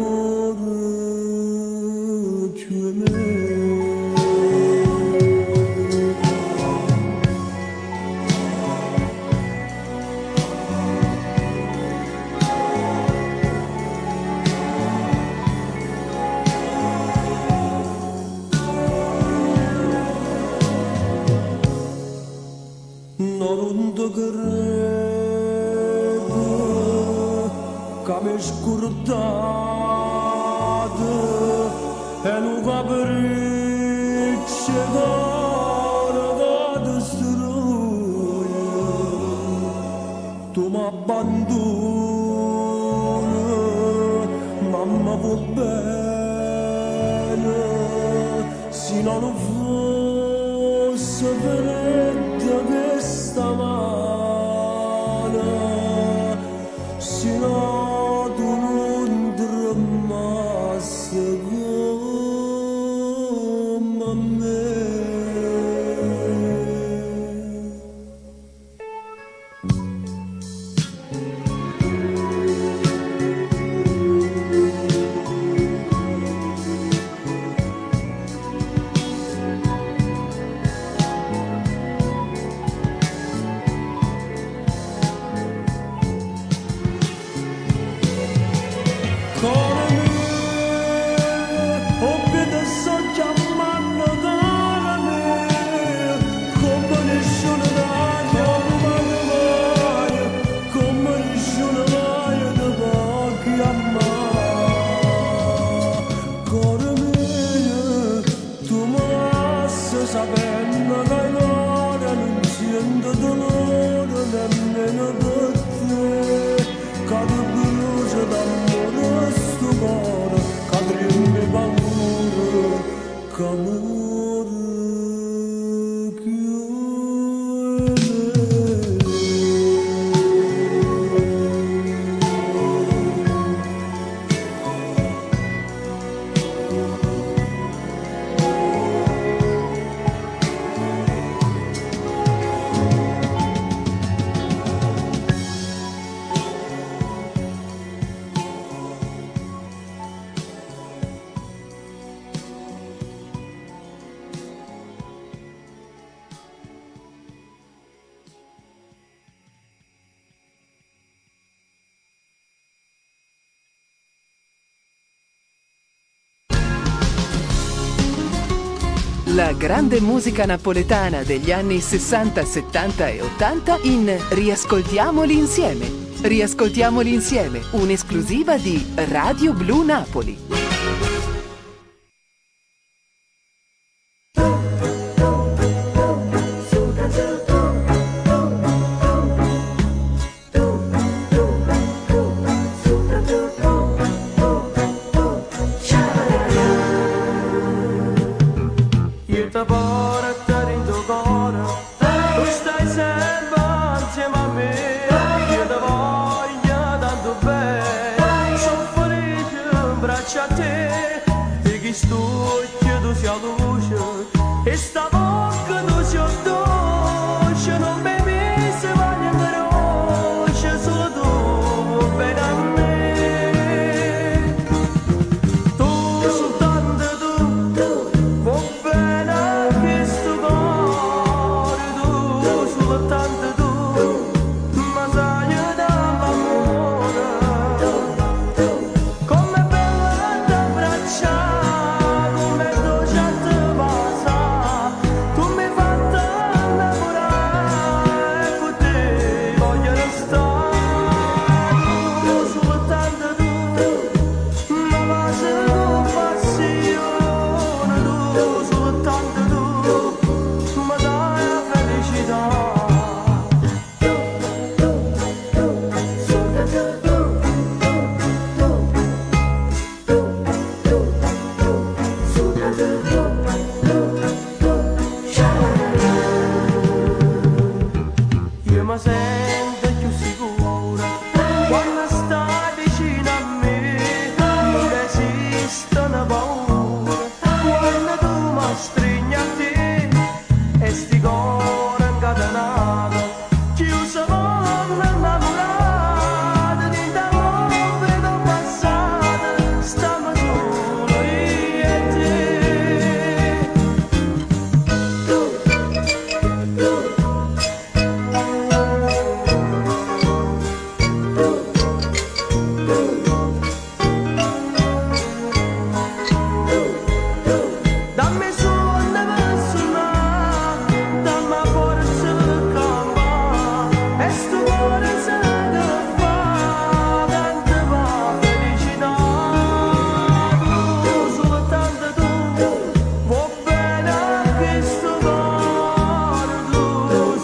c'è me. Non ti credo che mi scordate e non capriccio che distrugge. Tu mi abbandoni, mamma va bene, se non fosse fredda questa mano, se no tu non tremassi come me. Coro mio, oh vedo sto chiamando, coro mio, come nessuno la chiamano mai, come nessuno mai ti può chiamare. Coro mio, tu mi lasci sapendo che hai male, non sento dolore nemmeno per te, che ti brucia d'amore sto cuore, che treme paura, che amore La grande musica napoletana degli anni 60, 70 e 80 in Riascoltiamoli insieme. Riascoltiamoli insieme, un'esclusiva di Radio Blu Napoli. Io ti porto in tuo cuore, tu stai sempre insieme a me. Io ti voglio tanto bene, sono felice in braccio a te. E chi stucchio tu sia luce, e sta bocca tu sia dolce. Non mi se voglio incroce, solo tu vuoi bene a me. Tu soltanto tu vuoi bene a questo cuore, tu soltanto tu, ma sai dall'amore. Come bella t'abbracciare, come dolce ti passa, Io mi sento più sicura quando stai vicino a me, non esiste una paura quando tu mi stringi a te e sti cuore incatenato chiuso con innamorato di t'amore del passato, stiamo solo io e te. Dammi suona per suonare, dammi forza per campare, e sto cuore se ne fa, tanto va felicità. Tu, soltanto tu, va bene anche sto cuore, tu,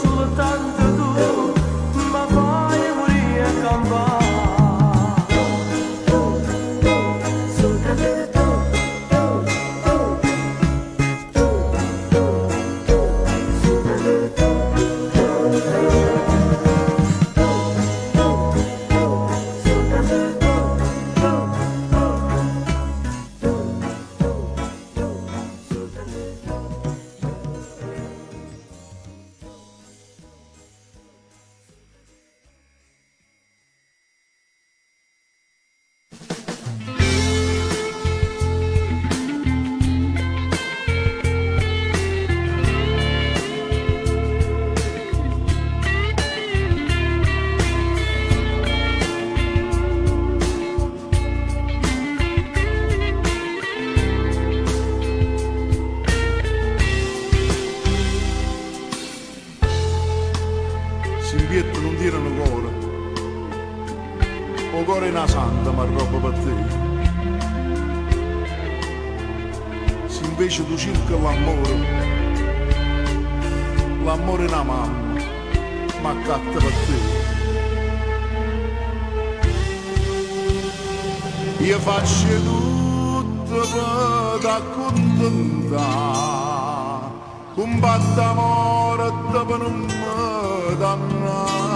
soltanto tu, ma fai morire e campare. Simbietto non tirano cuore, o cuore è una santa ma roba per te. Se invece tu cerchi l'amore, l'amore è una mamma, ma accatta per te. Io faccio tutto per t'accontentare, combatto amore per non mi dannare.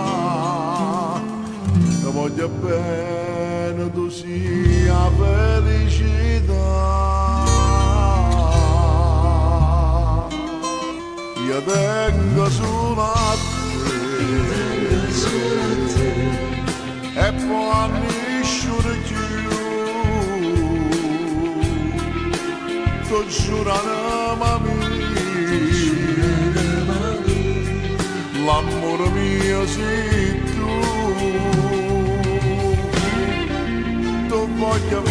Ti voglio bene, tu sia felicità. Io tengo solo a te, e poi nisciure più. Sto giurando l'amore mio sei tu. Tu voglio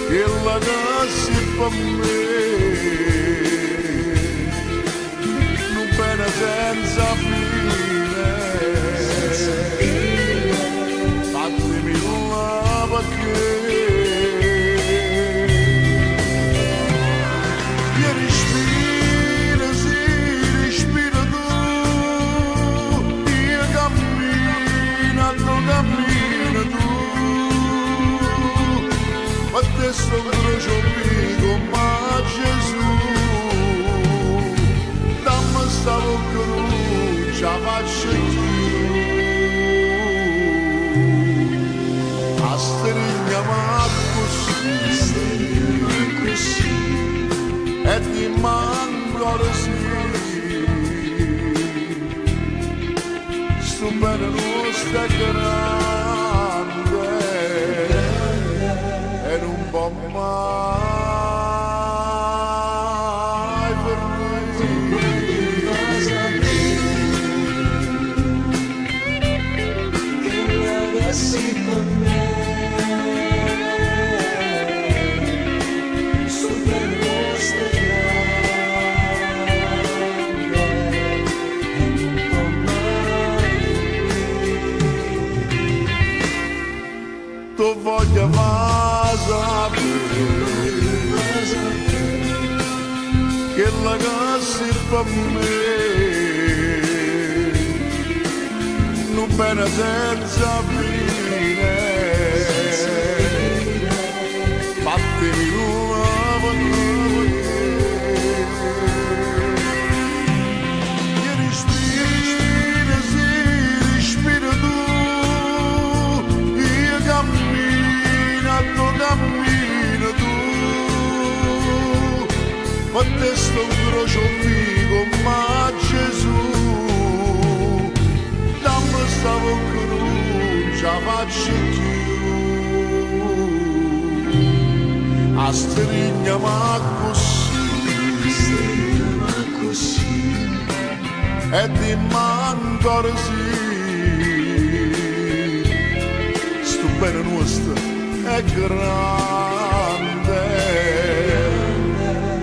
che la cassi per me, non bene senza fine, fatemi la perché io respiro, sì, respiro tu, io cammino, tu cammino tu. Ma te sto croce amico, ma Gesù, dammi sta croce, faccio io. A stringiamo così, e ti manco sì. Sto bene non sta grande, e non può mai per che l'avessi per me. Sto bene non sta grande, e non può mai. Tu voglio che la casa per me, non bene senza fine, te sto incrocio figo, ma Gesù, dammi stavo che non ce la faccio più. A strigna ma così, e di ancora sì, sto bene nostro è grande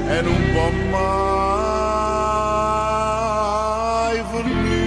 e non può mai finire.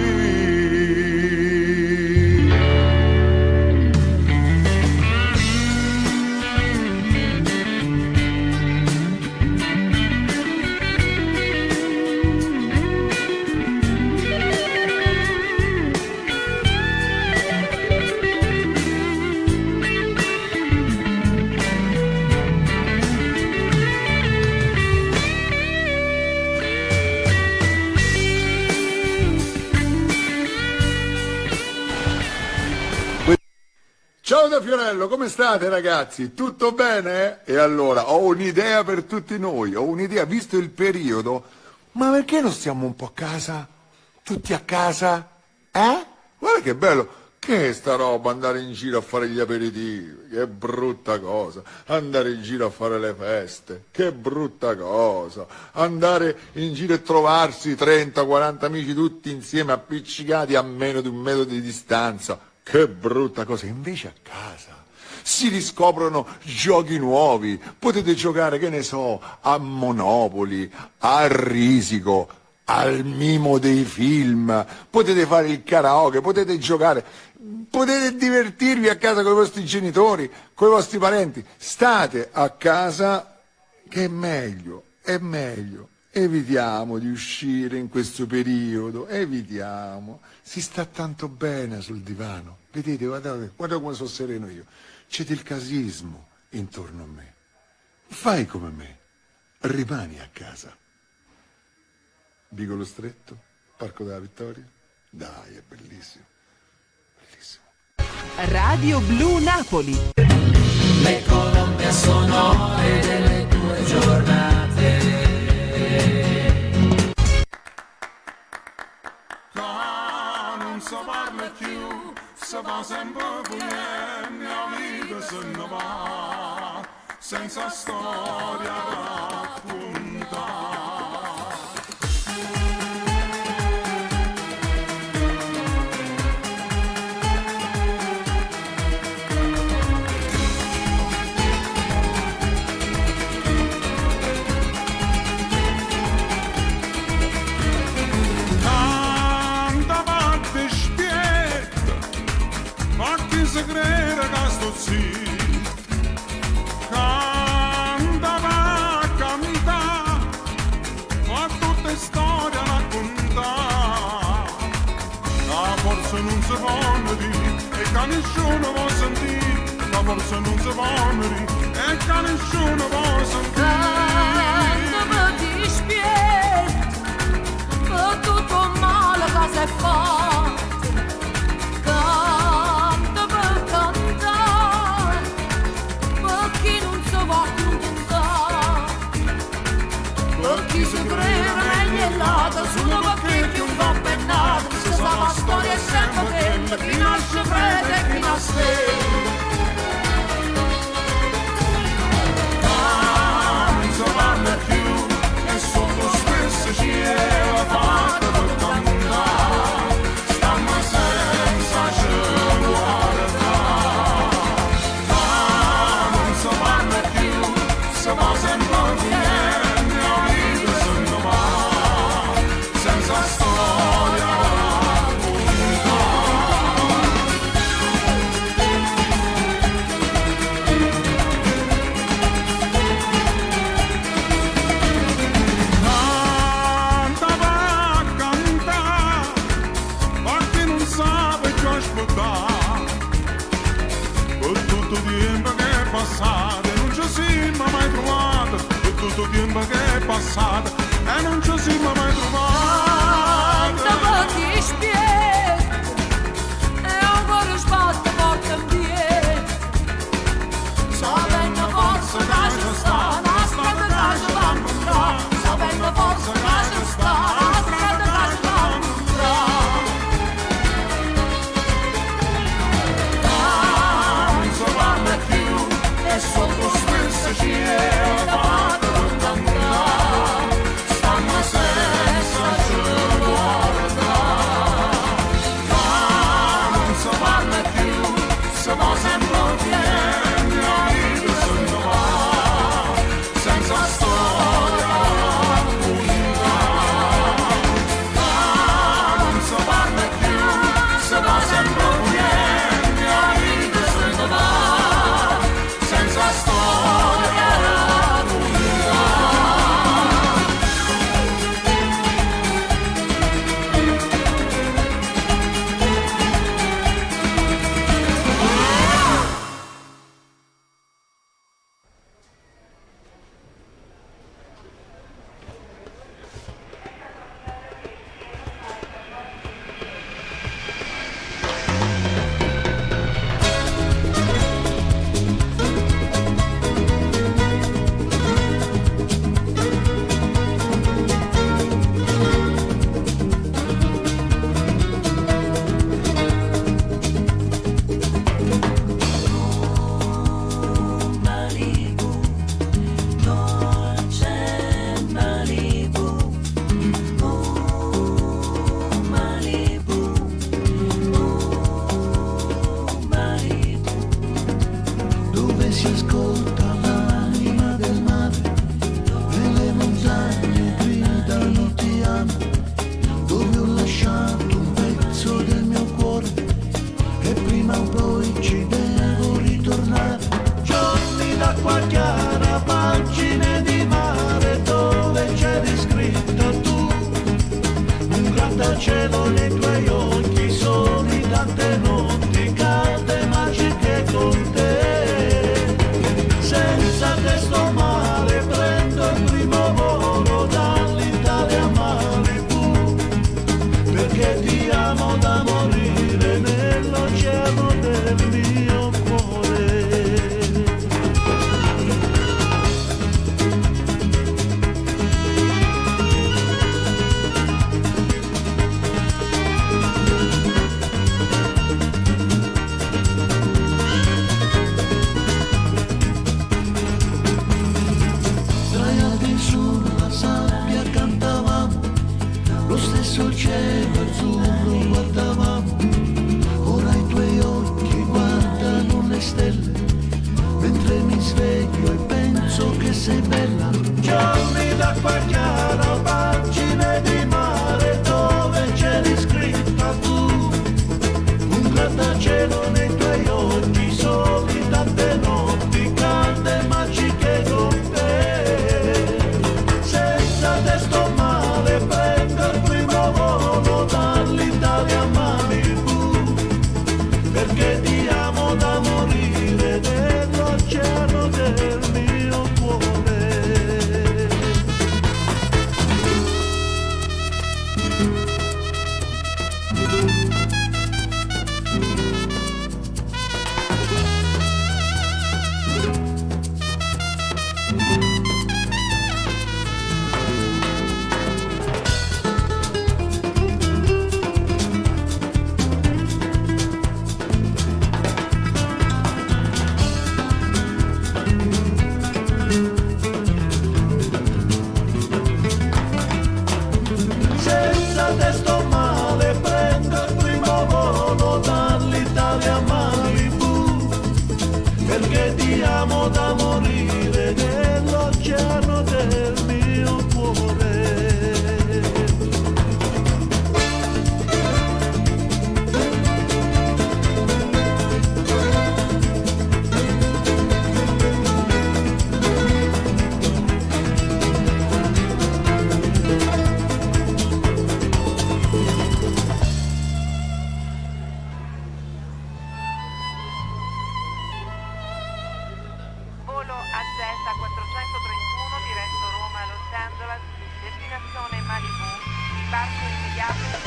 Ciao da Fiorello, come state ragazzi? Tutto bene? E allora, ho un'idea per tutti noi, ho un'idea, visto il periodo, ma perché non stiamo un po' a casa? Tutti a casa? Guarda che bello, che è sta roba, andare in giro a fare gli aperitivi, che brutta cosa, andare in giro a fare le feste, che brutta cosa, andare in giro e trovarsi 30-40 amici tutti insieme appiccicati a meno di 1 metro di distanza. Che brutta cosa, invece a casa si riscoprono giochi nuovi, potete giocare, che ne so, a Monopoli, a Risico, al mimo dei film, potete fare il karaoke, potete giocare, potete divertirvi a casa con i vostri genitori, con i vostri parenti, state a casa che è meglio, evitiamo di uscire in questo periodo, evitiamo. Si sta tanto bene sul divano. Vedete, guardate come sono sereno io. C'è del casismo intorno a me. Fai come me. Rimani a casa. Vicolo Stretto, Parco della Vittoria. Dai, è bellissimo. Bellissimo. Radio Blu Napoli. Le colonne sonore delle tue giornate. Non si parla più, si va sempre volendo, la vita se ne va, senza storia da raccontare. Segreta che sto zitto, canta vacca mità, fa tutte storie a raccontare, la forza non si può dire e che nessuno può sentire, la forza non si può dire e che nessuno può sentire. Canta ti spiego, per tutto il male che si fa. Chi si crede meglio è l'altro, solo perché più un po' pennato, se sa la storia è sempre quella, chi nasce freddo e chi nasce. Non si parla più, è sotto stesso cielo fatto per cantare, stiamo senza cielo guardare. Non si parla più, si va sempre via. Tutto tempo che è passato e non ci siamo mai trovati. Dopo ti spiego e ancora sbatte porta in piedi, sapendo forse che ci sta, la strada che ci va a incontrare, sapendo si ascolta l'anima del mare e le montagne gridano ti amo, dove ho lasciato un pezzo del mio cuore e prima o poi ci devo ritornare. Giorni d'acqua chiara, pagine di mare dove c'eri scritta tu, un grattacielo nei tuoi occhi, soli tante notti calde magiche con te. Senza testo mare prendo il primo volo dall'Italia a Malibu, perché ti amo da morire nell'oceano del mio cuore. Sdraiati sulla sabbia cantavamo, lo stesso cielo azzurro guardavamo, ora i tuoi occhi guardano le stelle, mentre mi sveglio e penso che sei bella. Giorni d'acqua chiara, pagine di mare dove c'eri scritta tu, un grattacielo nei tuoi occhi, soli tante notti calde e magiche con te. Senza testo male prendo il primo volo dall'Italia a Malibu, perché ti amo da morire nell'oceano del mio cuore. Senza testo male prendo il primo volo dall'Italia a Malibu, perché ti amo da morire nell'oceano del mio cuore. Volo AZ431 diretto Roma-Los Angeles, destinazione Malibu, sbarco immediato il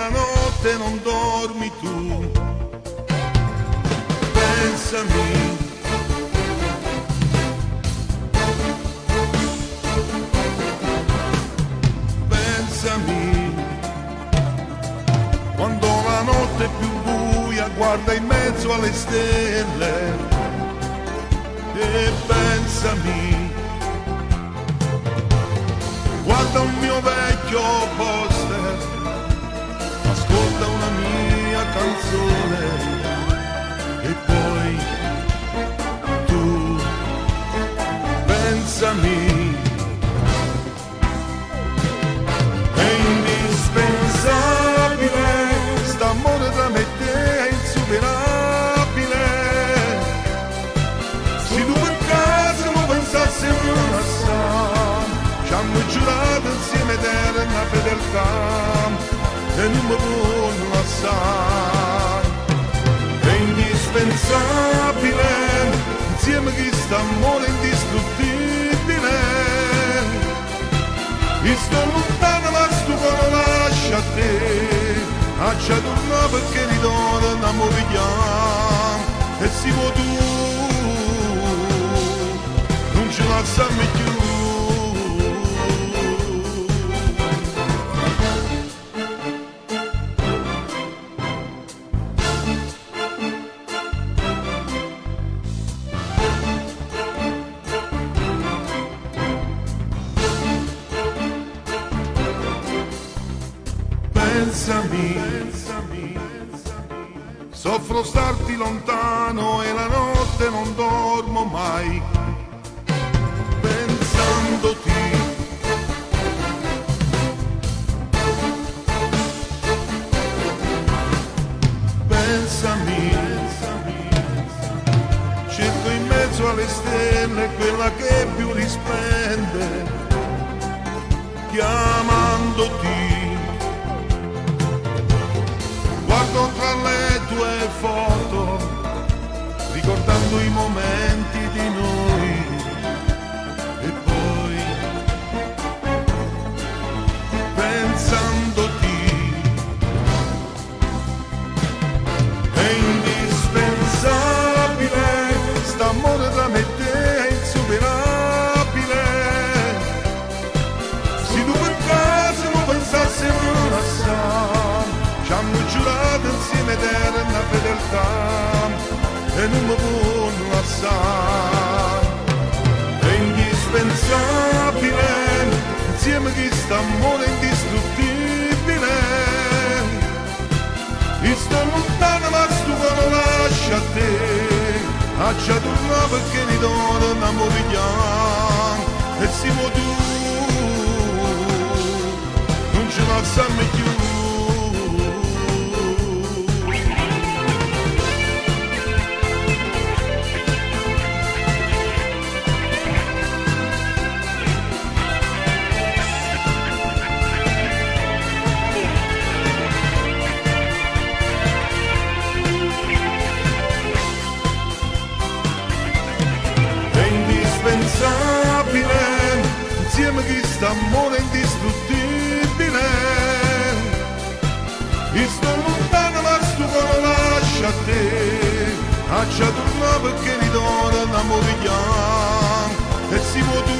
notte non dormi tu, pensami. Pensami, quando la notte notte più buia guarda in mezzo alle stelle e pensami, guarda un mio vecchio poster, ascolta una mia canzone e poi tu pensami. È indispensabile, st'amore tra me e te è insuperabile. Se tu per caso mi pensassimo assai, ci hanno giurato insieme eterna fedeltà e non mi voglio lasciare. È indispensabile, insieme che st'amore indistruttibile. E sto lontano ma sto cuore lascia a te, a ci tornare perché ritorna a morigliamo e si può tu, non ci lasciamo più. Pensami, soffro starti lontano e la notte non dormo mai, pensandoti. Pensami, cerco in mezzo alle stelle quella che più risplende, chiamandoti. Guardo tra le tue foto, ricordando i momenti di noi, e poi pensandoti. È indispensabile, st'amore tra me e te è insuperabile. Se tu per caso mi pensassimo assai, ci hanno giurato insieme eterna fedeltà e non mi voglio lasciare. È indispensabile, insieme che st'amore indistruttibile. E sto lontano ma sto cuore lascia a te, a ci tornare perché ritorna a morigliamo e si può tu, non ci lasciamo più. Insieme che st'amore indistruttibile. E sto lontano ma sto cuore lascia a te, a ci tornare perché ritorna a morigliamo e si può tu,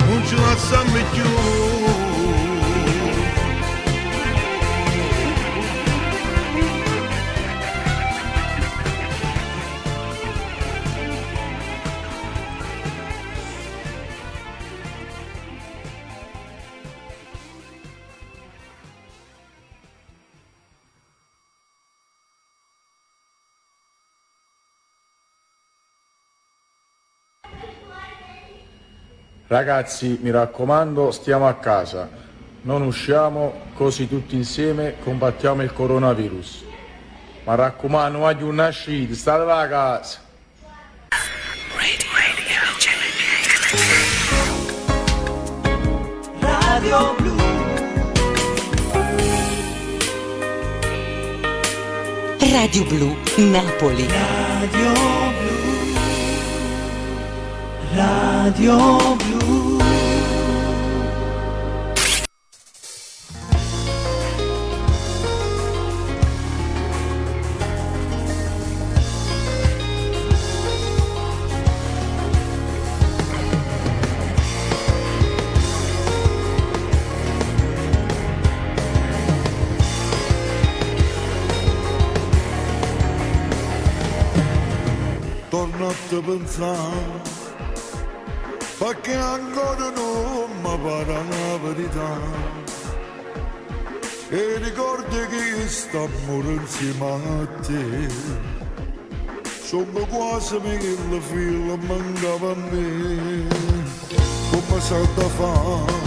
non ci lasciamo più. Ragazzi, mi raccomando, stiamo a casa, non usciamo, così tutti insieme combattiamo il coronavirus. Ma raccomando, non voglio una uscita, state a casa. Radio Blu. Radio Blu Napoli. Radio Blu. Radio Blu. torno a te pensare, perché ancora non mi pare la verità. E ricordi che sto morendo insieme a te, sono quasi mille figli mancava a me. Come sa da fare?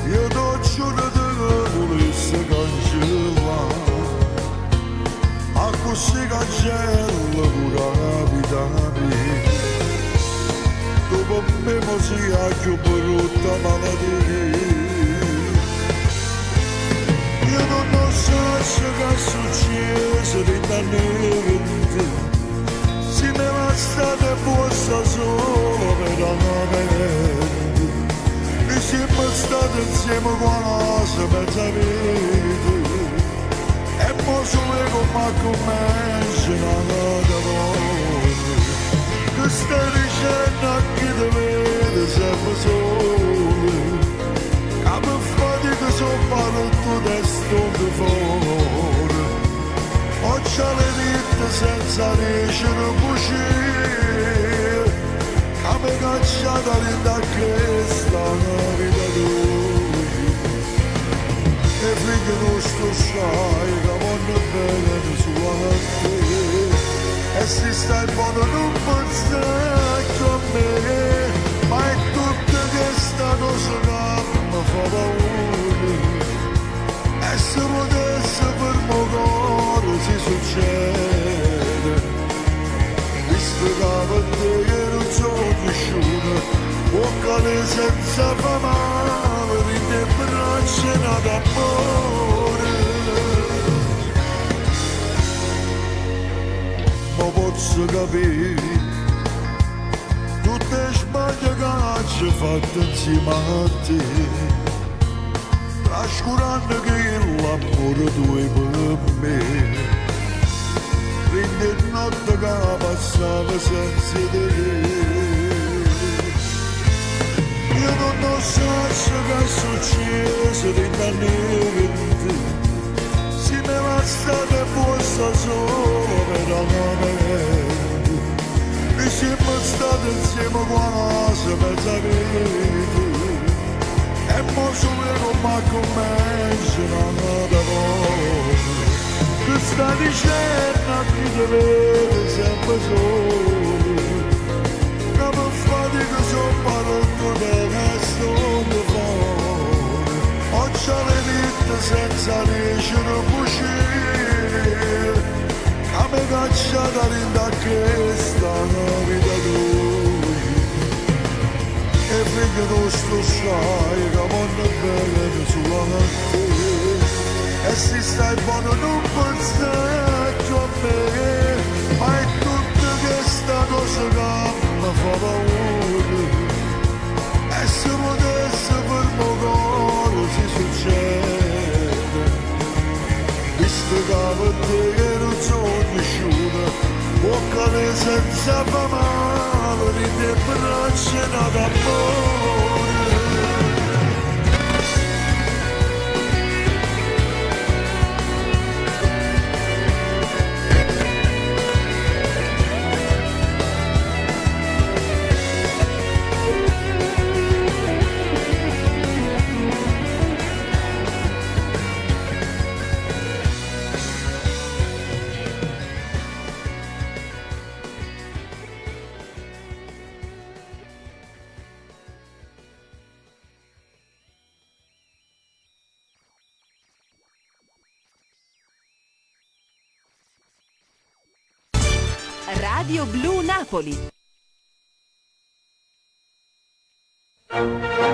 Io t'ho giurato che volessi cancellare, ma così cancella pure la vita mia. Dopo me mi sia più brutta malattia. Io non so che è successo di niente, se me la state posta solo per la mente. E siamo stati insieme quasi mezza vita, e poi solo come comincia una nota volta, che stai dicendo a chi ti vede sempre solo. A me fatica sono parlato testo di fuori, oggi alle vite senza riuscire a uscire, a me cacciata da questa vita tua. E figlio nostro sai che vanno bene su a te, e se stai buono non pensare con me, ma è tutta questa cosa che mi fa paura. E se potesse per mo cuore si succede, visto che per te che non sono cresciuto, boccale senza fa male, di te braccia d'amore. Ma posso capire tutte le sbaglie che ci ho fatto insieme a te, trascurando che l'amore tuo è per me, rende notte che passava senza te. Io non so che è successo di niente, se me la state posta solo per la mente. E siamo stati insieme quasi mezza vita, e mo solo come comincia una nota volta, che sta dicendo a chi ti vede sempre solo. Che mi fatica sono parlato del resto di fuori, oggi alle vite senza riuscire a uscire, a me cacciata da questa vita tua. E figlio nostro sai che vanno bene sulla te, e se stai buono non pensare a me, ma è tutta questa cosa che mi fa paura. E se potesse per mo cuore si succede, visto che per te che non sono cresciuta, boccale senza fa male, di te braccia d'amore. Radio Blu Napoli. Italia!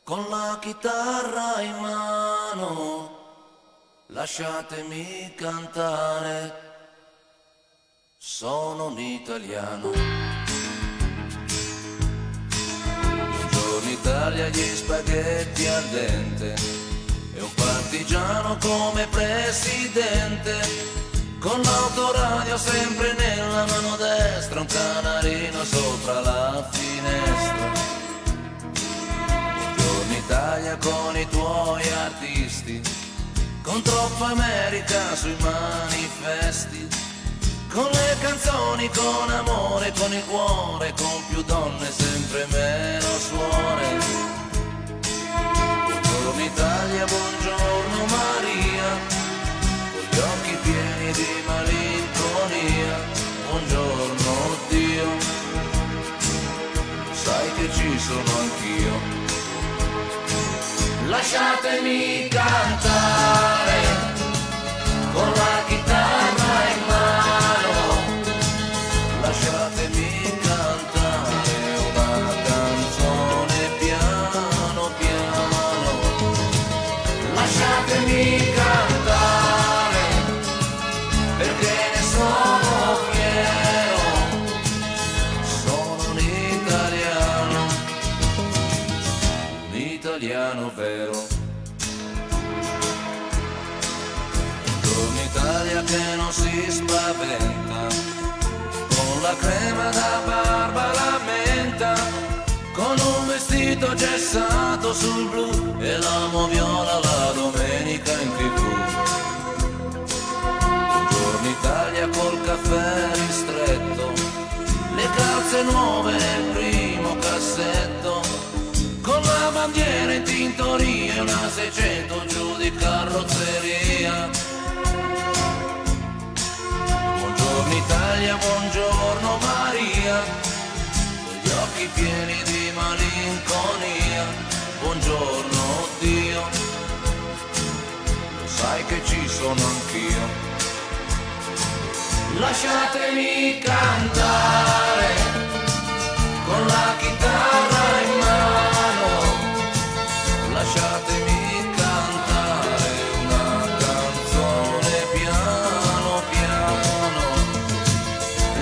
con la chitarra in mano, lasciatemi cantare, sono un italiano. Buongiorno Italia, gli spaghetti al dente, e un partigiano come presidente, con l'autoradio sempre nella mano destra, un canarino sopra la finestra. Italia con i tuoi artisti, con troppa America sui manifesti, con le canzoni, con amore, con il cuore, con più donne, sempre meno suore. Buongiorno Italia, buongiorno Maria, con gli occhi pieni di malinconia, buongiorno Dio, sai che ci sono anch'io. Lasciatemi cantare con la chitarra in mano, lasciatemi cantare una canzone piano piano, lasciatemi cantare perché ne sono fiero, sono un italiano vero. Un'Italia che non si spaventa, con la crema da barba la menta, con un vestito gessato sul blu e l'amo viola la domenica in TV. Buongiorno Italia col caffè ristretto, le calze nuove nel primo cassetto, con la bandiera in tintoria e una 600 giù di carrozzeria. Buongiorno Italia, buongiorno Maria, con gli occhi pieni di malinconia, buongiorno Dio, lo sai che ci sono anch'io. Lasciatemi cantare con la chitarra in mano, lasciatemi cantare una canzone piano piano,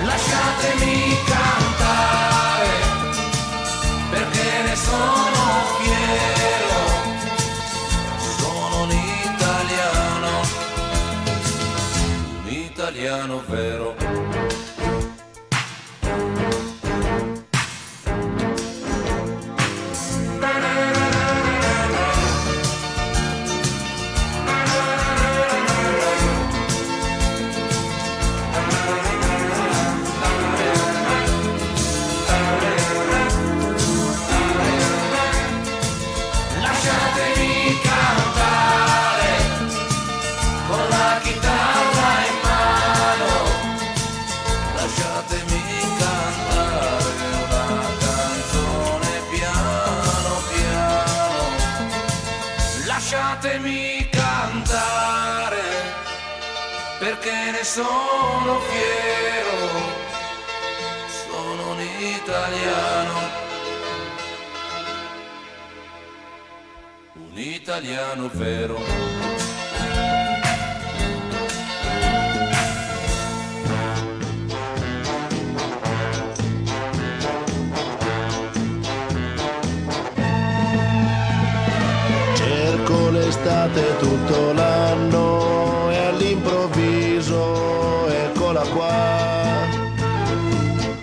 lasciatemi cantare perché ne sono fiero, sono un italiano vero. Lasciatemi cantare con la chitarra in mano, lasciatemi cantare una canzone piano piano, lasciatemi cantare perché ne sono fiero, sono un italiano vero. Cerco l'estate tutto l'anno e all'improvviso eccola qua.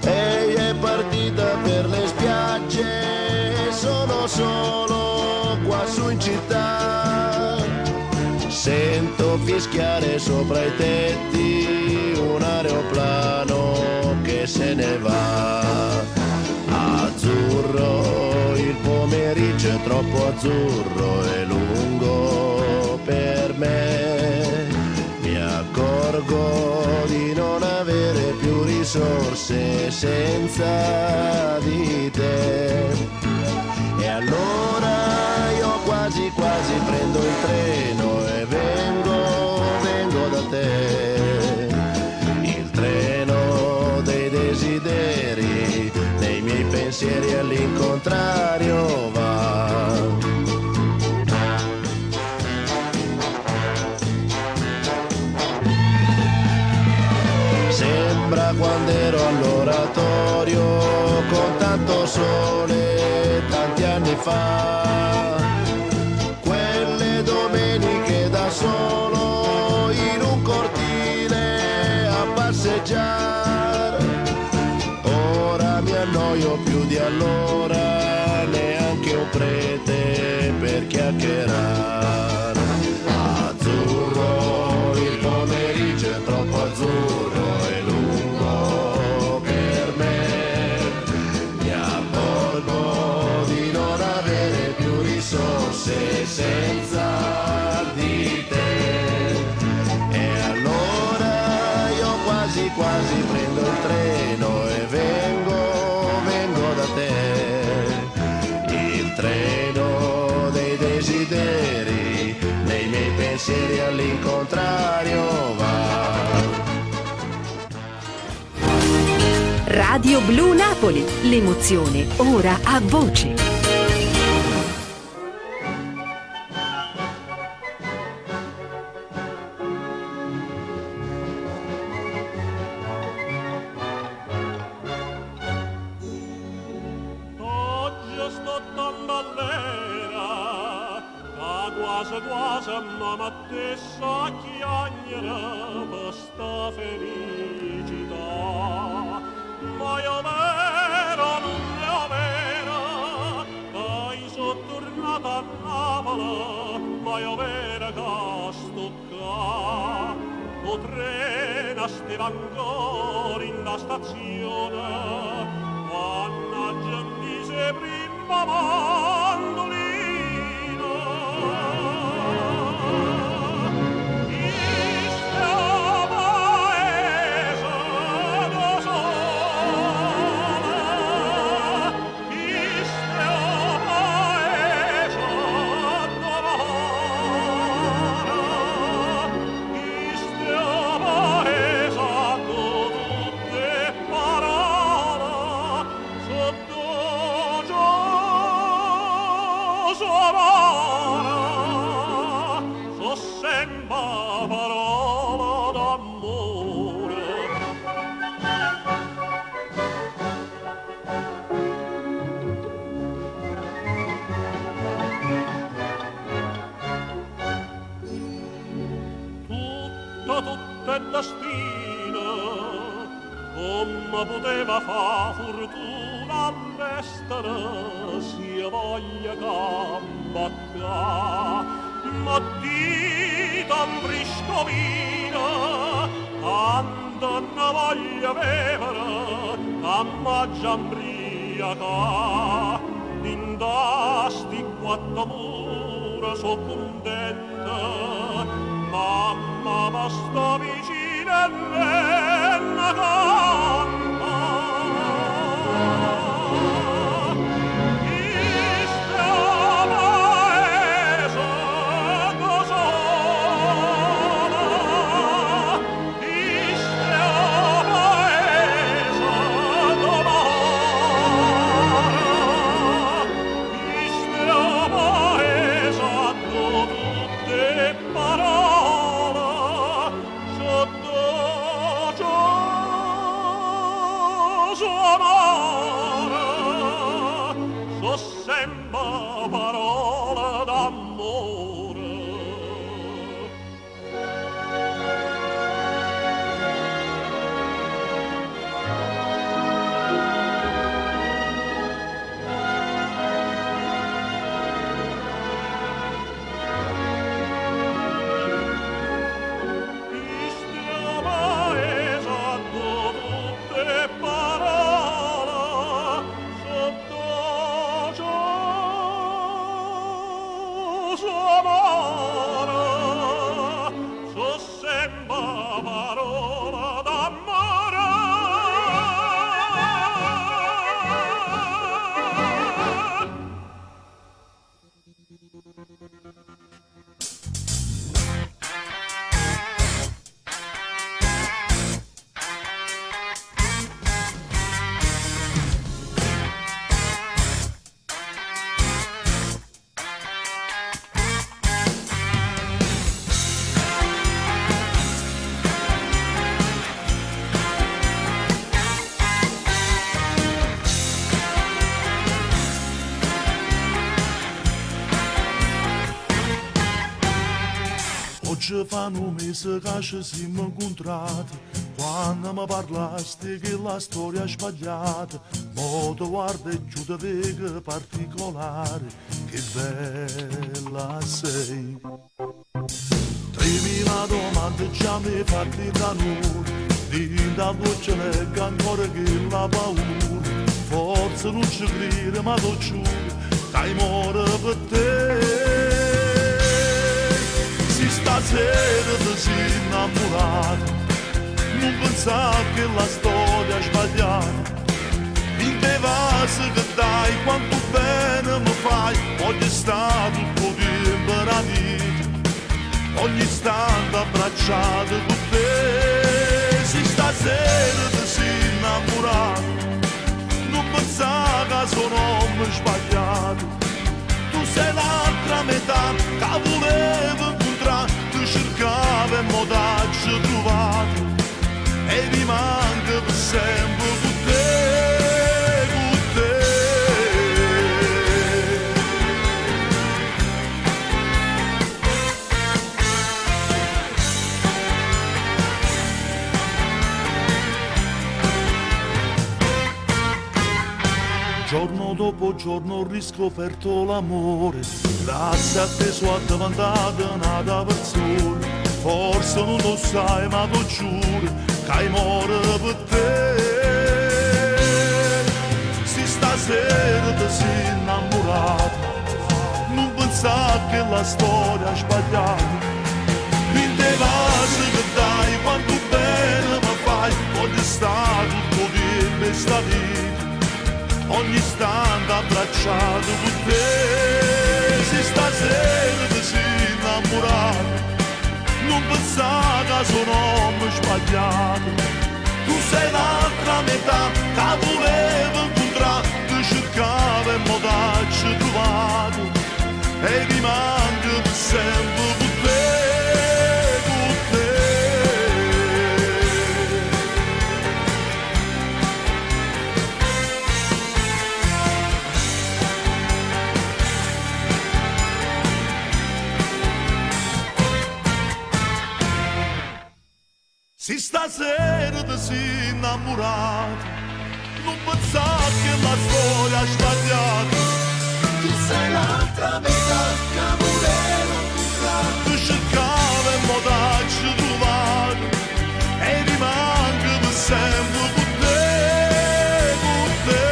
Ehi è partita per le spiagge, sono solo qua su in città. Sento fischiare sopra i tetti un aeroplano che se ne va. Azzurro, il pomeriggio è troppo azzurro e lungo per me. Mi accorgo di non avere più risorse senza di te. E allora io quasi quasi prendo il treno e vengo da te. Il treno dei desideri, dei miei pensieri all'incontrario va. un'ombra quando ero all'oratorio con tanto sole tanti anni fa, quelle domeniche da solo in un cortile a passeggiare. Ora mi annoio più di allora, neanche un prete per chiacchierare. Azzurro, il pomeriggio è troppo azzurro e lungo per me. Mi accorgo di non avere più risorse senza di te. E allora io quasi quasi prendo il treno e vengo da te. Il treno dei desideri, nei miei pensieri all'incontrario va. Radio Blu Napoli, l'emozione ora a voce. Mamma te sa chiagnere questa felicità, ma io vera non è vera, che sono tornata a Napoli, ma io vera che sto qua, o treno stava ancora in la stazione, mannaggia mi se prima mandolina. Tutto è destino, come poteva fa fortuna all'estero, si voglia cambaccà, ma dita un briscovino, quando ne voglia bevere, a maggia imbriaca, in sti quattro mura so contenta. Mamma basta vicina e ne canta. Iste paese sola, iste paese domara, iste paese tutte parole. So sembra parola d'amore. che fa un mese che ci siamo incontrati, quando mi parlasti che la storia è sbagliata, mo ti guarda e giù ti vedo particolare, che bella sei. 3000 domande già mi fatti da noi, di da voce legga ancora che la paura, forse non ci crede ma lo giuro, dai muore per te. Si stasera ti sei innamorato, non pensare che la storia è sbagliata, in te vasi che dai quanto bene mi fai, voglio stare tutto tempo nella vita, ogni istante abbracciato con te. Si stasera ti sei innamorato, non pensare che sono uomo sbagliato, tu sei l'altra metà che volevo incontrare, tu cercavi e mo t'hai trovato, e rimango per sempre con te, con te. Giorno dopo giorno ho riscoperto l'amore, grazie a te sono diventata una persona, forse non lo sai ma lo giuro, che muore per te. Se stasera ti sei innamorato, non pensare che la storia è sbagliata, in te vasi che dai quanto bene mi fai, voglio stare tutto tempo in sta vita, ogni istante abbracciato con te. Se stasera ti sei innamorato, non pensare che sono uomo sbagliato, tu sei l'altra metà che volevo incontrare, tu cercavi e mo t'hai trovato, e rimango per sempre con te, con te. Se stasera ti sei innamorato, non pensare che la storia è sbagliata, tu sei l'altra metà che volevo incontrare, tu cercavi e mo t'hai trovato, e rimango per sempre con te, con te.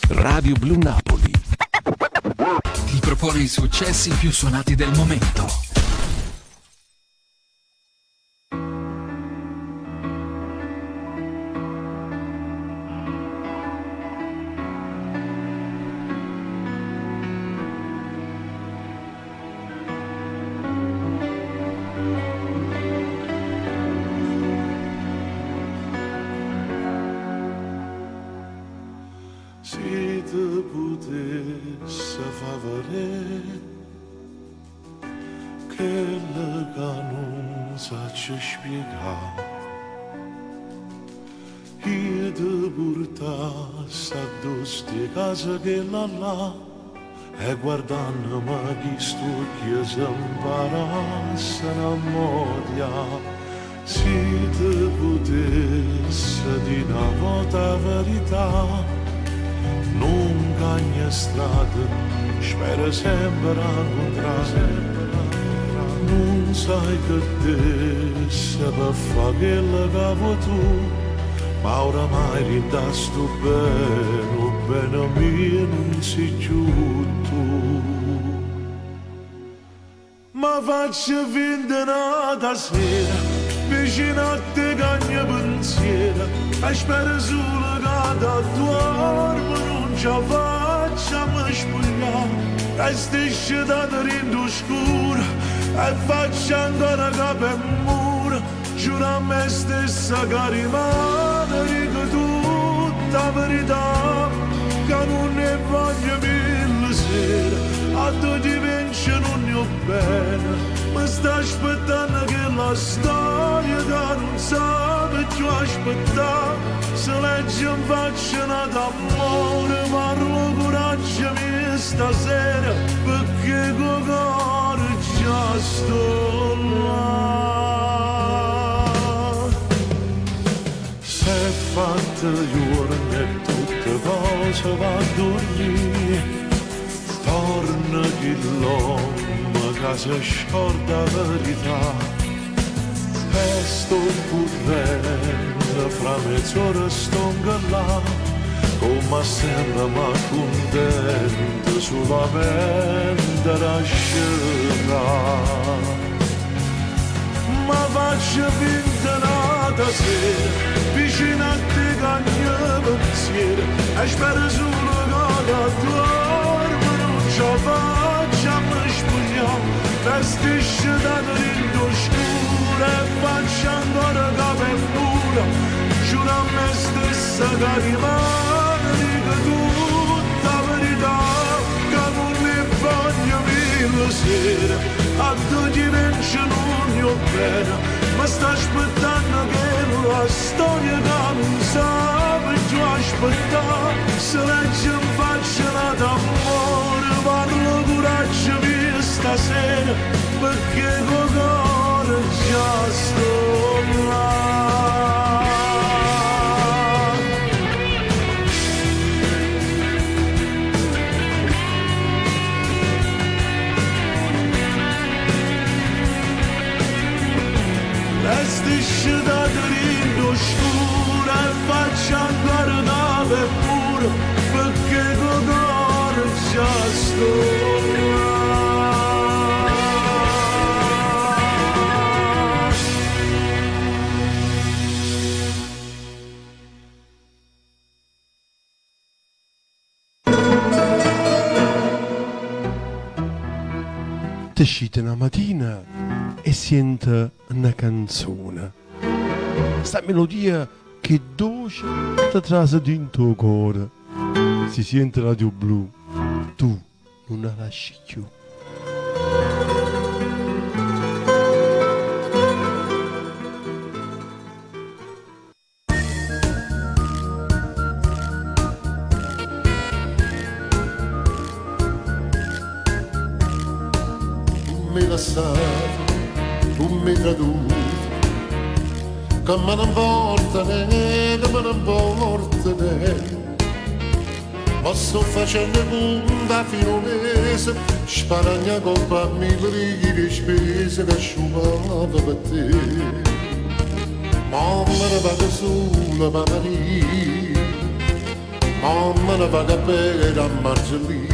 Radio Blu Napoli ti propone i successi più suonati del momento. Se te potesse far vedere quella che non saprei spiegare, io ti portassi addosso di casa che là, e guardandomi chi sto che si imparasse a ammodia. Se te potesse dire una volta la verità, non cagna strada, spero sempre a incontrare. Non sai che te se per fare quello che vuoi tu, ma oramai rindasto bene mio non sei più tu. Ma faccio finta nata sera, vicino a te cagna pensiero, e spero solo che da dormo non ci faccio facciamo spogliare e strisce da dentro scuro e faccia ancora capo e muro, giuro a me stessa che rimane, dico tutta la verità, che non ne voglio mille sere, a tutti vince non ne ho bene, mi sta aspettando che la storia che non sa più aspettare, se legge in faccia d'amore, parlo coraggio mio stasera, perché con cuore già sto là. Se è fatta giorno e tutte cose va a dormire, torna chi l'uomo che si scorda la verità, e sto correndo fra mezz'ora sto là, come sempre ma contento solamente da scegliere. Ma faccio finta nata sera, vicino a te cagno pensiero, e spero solo che dormo, non ce la facciamo spogliare, la striscia da dentro scura e faccio ancora capo e pura, giuro a me stessa che rimane, dico tutta la verità, che non ne voglio mille sere, a tutti vince non ne ho bene, ma sta aspettando che la storia che non sa più aspettare, se legge in faccia d'amore, parlo coraggio mio stasera, perché con cuore già sto là. Le strisce da dritto scura e faccia ancora nave pure, perché con cuore già sto là. Ti scite una mattina e sente una canzone. Sta melodia che dolce ti trasa dentro il cuore. Si sente Radio Blu, tu non la lasci più. Mi lasciato, tu mi traduci, che me ne importa ne, che me ne importa ne. Ma sto facendo punta fino a un mese, sparagna colpa a 1000 righe di spese che asciugava per te. Ma me ne paga sola per Maria, ma me ne paga per a Margellina.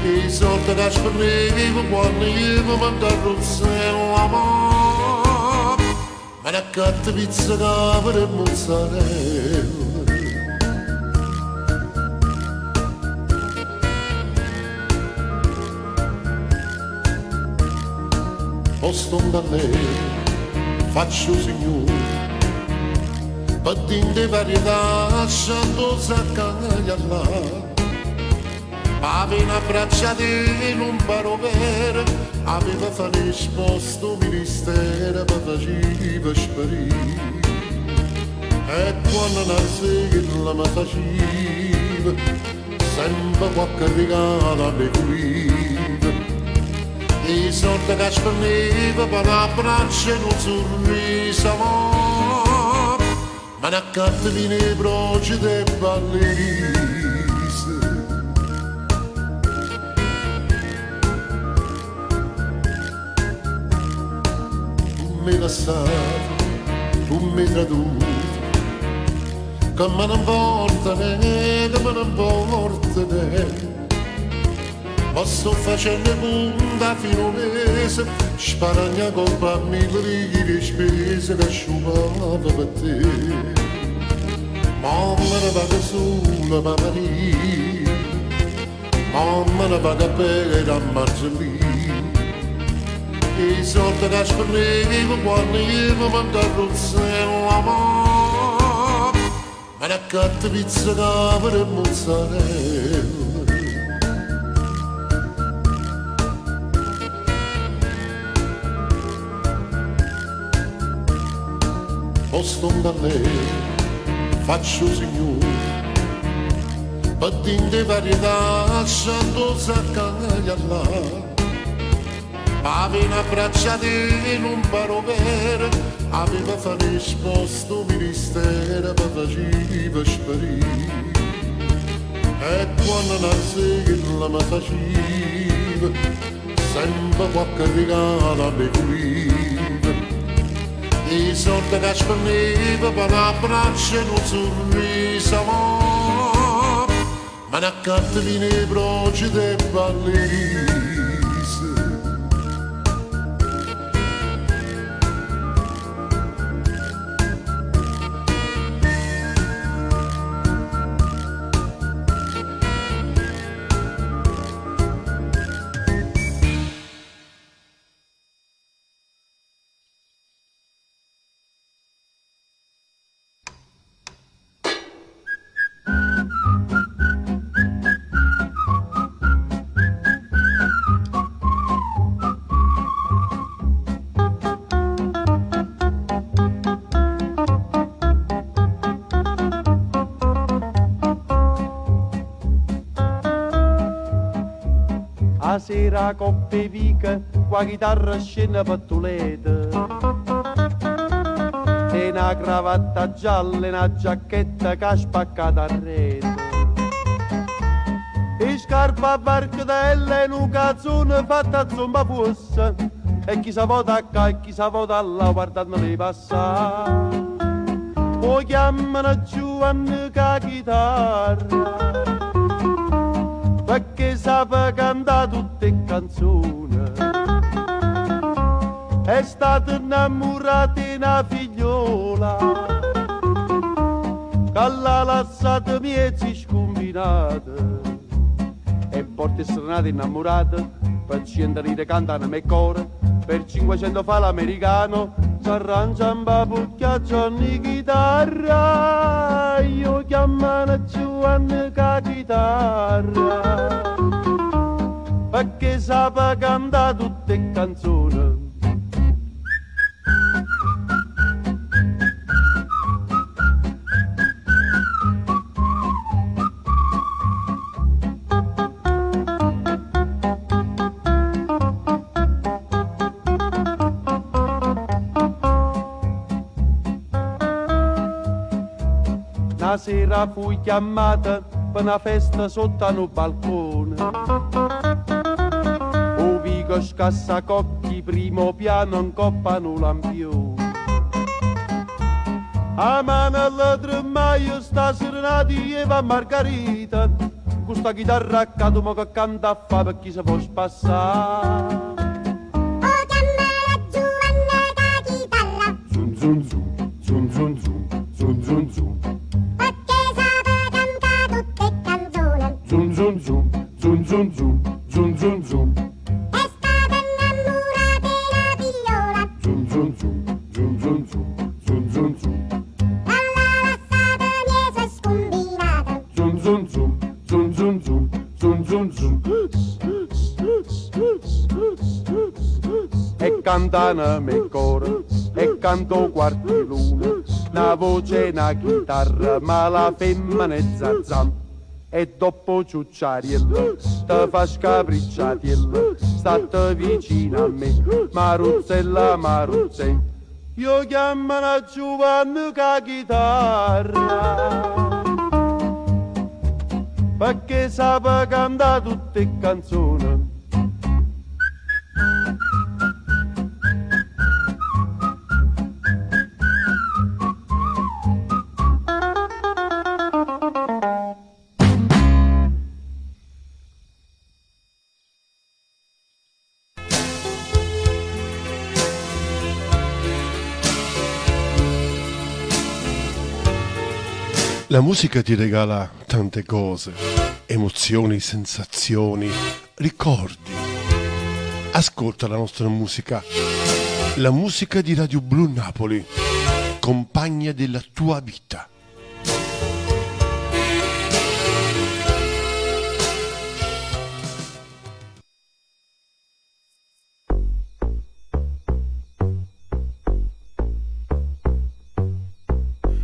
I soldi che spendevo quando io mi carrozzella la mano, ma ne accatta pizza capra e mozzarella. Posto un dall'ero, faccio signore, per dinte varietà, scendo saccaglia là. Aveva abbracciato in un barovere, aveva fatto risposto ministero, ma faceva sparire. E quando la sera mi faceva, sempre qualche regalo a me cuiva. I soldi che spendeva per l'abbraccio e un sorriso, ma ne accatta vino e broci dei ballerini. Mi lasciato, tu mi traduci, che me ne importa ne, che me ne importa ne. Ma sto facendo punta fino a un mese, sparagna colpa a 1000 righe di spese che asciugava per te. Ma me ne paga sola per Maria, mamma ne va a bere a Marzolino. I soldi che spendevo quando io mi mancarrozzavo la mano, ma ne accatta pizza capra e mozzarella. Posto da lei, faccio signore, pattini varietà, scendo saccaglia là. Aveva abbracciati in un barovere, aveva fatto risposto ministero, ma faceva sparire. E quando nasceva mi faceva, sempre qualche regalo a me cuiva. I soldi che spendeva per l'abbraccio e un sorriso, ma ne accattavi nei broci dei ballisi. A sera coppe vica, qua chitarra scena pattuleta e una cravatta gialla e una giacchetta che ha spaccato a rete. E scarpa a barcatella e un cazzone fatta a zomba fossa e chi sa vota qua e chi sa vota là guardandoli passare. Poi chiamano Giovanni con la chitarra perché sapeva cantare tutte le canzoni. È stata innamorata di una figliola che l'ha lasciata miezzi scombinata. E porta strenata innamorata per 100 lire cantano me cuore, per 500 fa l'americano s'arrangia un papucchiaccio di chitarra. Io chiamano Giovanni con la chitarra perché sapeva cantare tutte le canzoni. Una sera fui chiamata per una festa sotto un balcone. O vico scassacocchi, primo piano, in coppa un lampione. A mano alla tremaio sta serenati Eva Margarita, con sta chitarra a cadumo che canta a fa per chi si può spassare. O chiamala Giovanna ca chitarra, Zum zum zum, zum zum zum, zum zum zum. Zum zum zum, zum zum zum, zum zum zum. È stata innamorata della figliola, Zum zum zum, zum zum zum, zum zum zum. l'ha lasciata miesa scombinata. Zum zum zum, zum zum zum, zum zum zum. E cantana me coro, e canto quarti luna, una voce e una chitarra, ma la femmina è zazzam. E dopo ciucciariello, te fa scapricciatiello, state vicino a me, Maruzzella, Maruzze. Io chiamo la Giovanni con la chitarra, perché sapeva cantare tutte le canzoni. La musica ti regala tante cose emozioni, sensazioni, ricordi. Ascolta la nostra musica, la musica di Radio Blu Napoli, compagna della tua vita.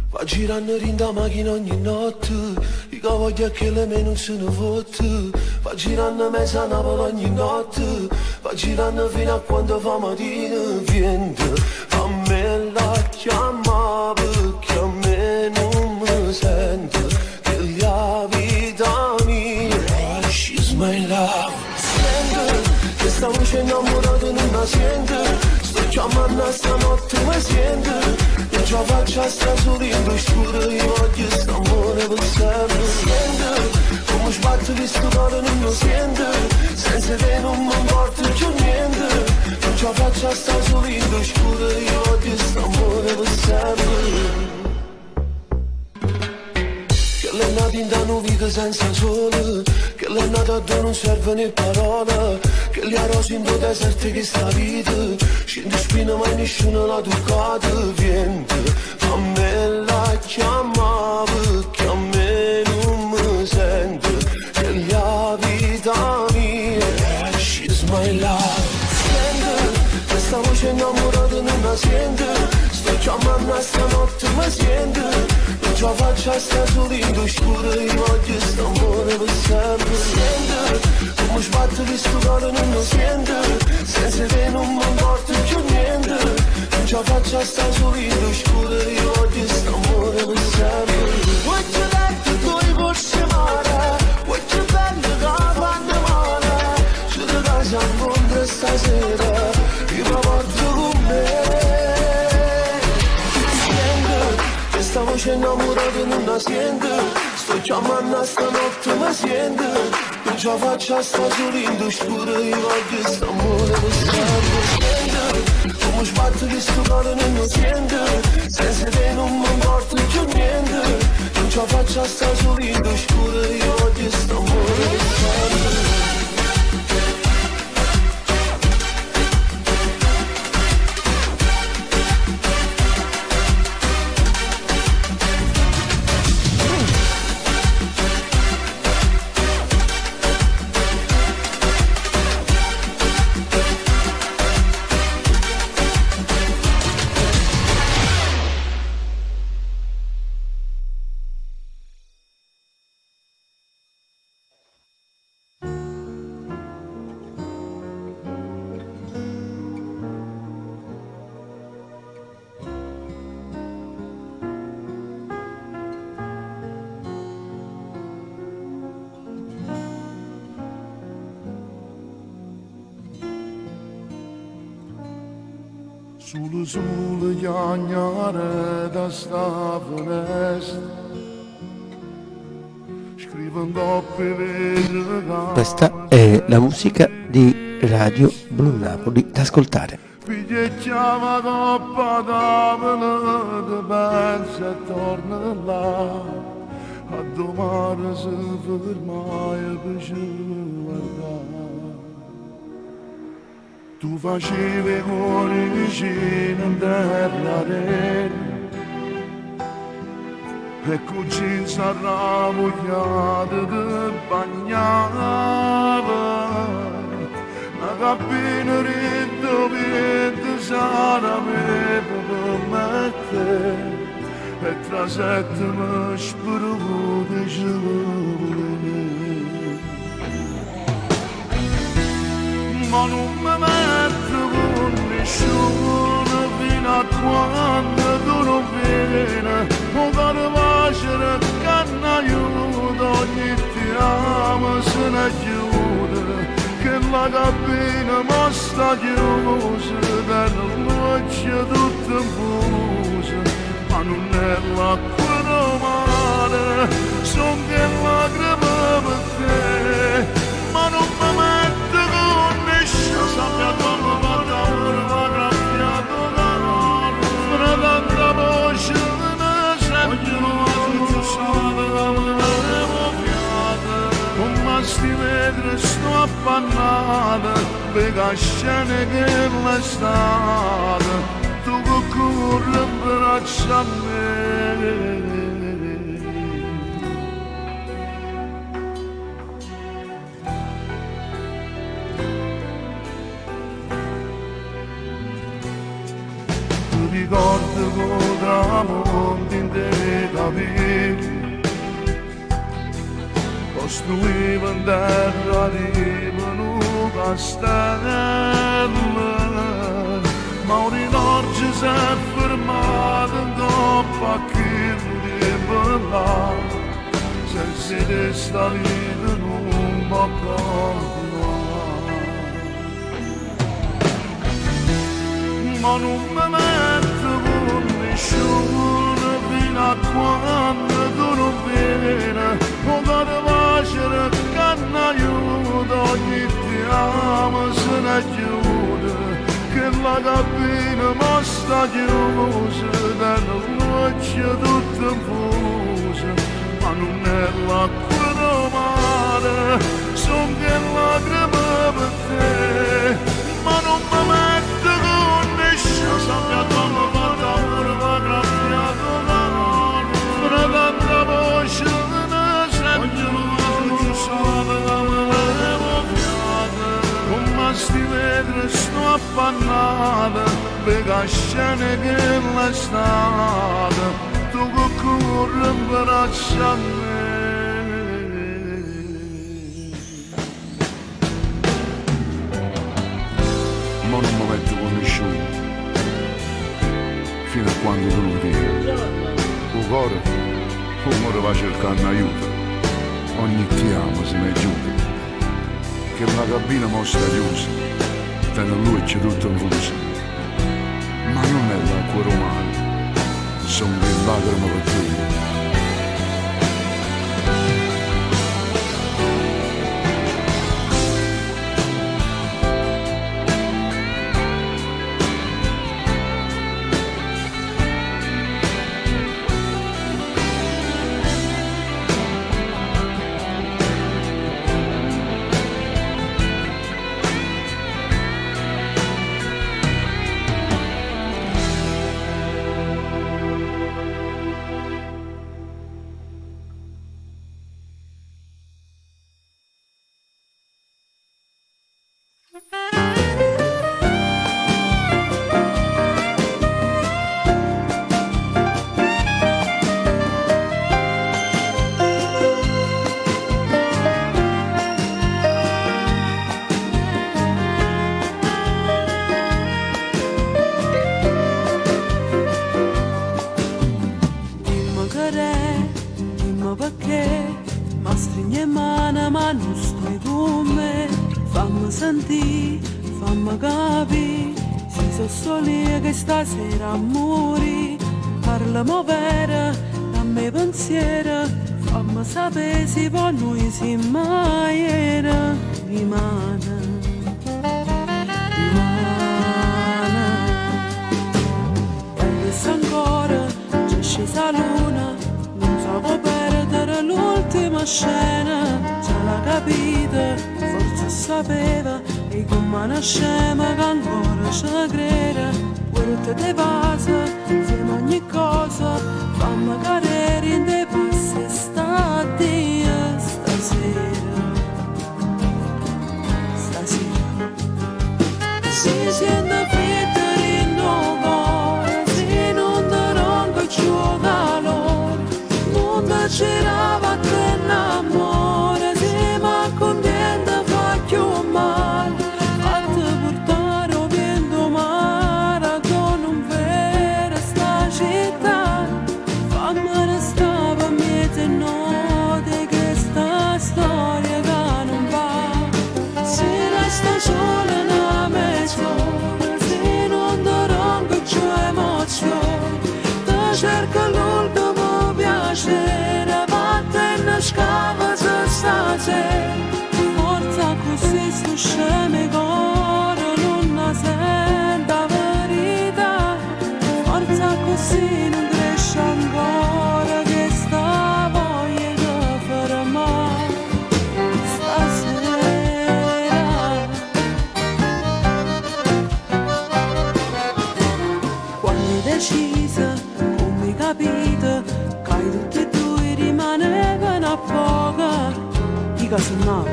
Va girando in da macchina ogni notte, i cavalli che le me non sono fotte. Va girando mezza Napoli ogni notte, va girando fino a quando fa mattina. Viento, a me la chiama perché a me non mi sente. Che la vita mia, she's my love. Sente, che sta voce innamorata non la sente. Sto chiamando stanotte mi sente. Io ci faccio sta sorrindo scuro, io voglio st'amore per sempre. Sente, come sbatto di sto cuore non lo sente. Senza te non mi importa più niente. Io ci faccio sta sorrindo scuro, io voglio st'amore per sempre. Che l'è nata in da una vita senza sole, che l'è nata da non serve né parola, che li ha rosi in due deserti che sta vita, scende spina ma nessuno l'ha toccata. Viento, a me la chiama perché a me non mi sente, che la vita mia, she's my love. Sente, questa voce innamorata non la sente, sto chiamando stanotte mi sente. Ci faccio sta sorrindo scuro, io voglio st'amore per sempre. Sente, come sbatto di sto cuore non lo sente. Senza te non mi importa più niente. Ci faccio sta sorrindo scuro, io voglio st'amore per sempre. Vuoi che letto tu i porsi mare, vuoi che bello che fanno male. Ci da casa incontro stasera, io mi porto con me. Questa voce innamorata non la sente, sto chiamando stanotte mi sente. Io ci faccio sta sorrindo scuro, io voglio st'amore per sempre. Sente, come sbatto di sto cuore non lo sente. Senza te non mi importa più niente. Io ci faccio sta sorrindo scuro, io voglio st'amore per sempre. Sulle chiagnare da sta finestra, scrivendo per Questa è la musica di Radio Blu Napoli da ascoltare. Pigliava coppa tavola, ti pensa e torna là, a domani si ferma e per guardare. Tu facevi cuore vicino in terra arena, e cucina sarramugliata ti bagnava, una cabina rindoviente sarà per me e tra sette mi spero di giovane. Ma non mi metto con nessuno fino a quando tu non vieni, o per facere che ne aiuto, ogni ti amo se ne chiude, che la cabina mi sta chiusa, della luce tutta infusa, ma non è l'acqua romana, son che lacrime per te, ma non mi metto con nessuno, sappia come vada ora, va raffiato calore, fra tanta voce ne sento, ognuno ha tutto solo come l'avevo fiato, appannata per le scene che l'estate tu che corri in braccio a me. Ricordo con tramonti in te capelli, costruivo in terra, arrivano un castello, ma un ricordo si è fermato in coppa a chi voleva, se siete stati non può ma non mi metto con nessuno fino a quando tu non vieni, o che ti faccio che non aiuto, ogni ti amo se ne chiude, che la cabina mi sta chiusa, della luce tutta infusa, ma non è l'acqua del mare, son che lacrime per te, ma non mi metto con nessuno, sappia come fatta pure va graffiato la mano, fra tanta voce ne sento, ci sono la malevo fiata, con masti vetri sto appannata, per le scene che l'estate, tu che corri in braccio a me. Ma non mi metto con nessuno fino a quando tu non vieni. Il cuore va cercando aiuto, ogni ti amo se ne giude, che la cabina mo sta chiusa, te non luce tutto infuso, ma non è l'acqua romana, sono le lacrime per te. Stasera amori, parliamo vera, dammi pensiero, fammi sapere se per noi si mai era, rimane. E adesso ancora c'è scesa la luna, non so come perdere l'ultima scena, ce l'ha capita, forse sapeva, e come una scema che ancora ci crede. Tutte te passa, insieme a ogni cosa, fammi cadere in te passi stati stasera. Si sente freddo in nuovo, se non ti ronco più calore, non ti c'erava che l'amore, se mi contenta fa più male, fatti portare o vento male. Storia che non va, se resta sola una mezz'ora, tutta suonava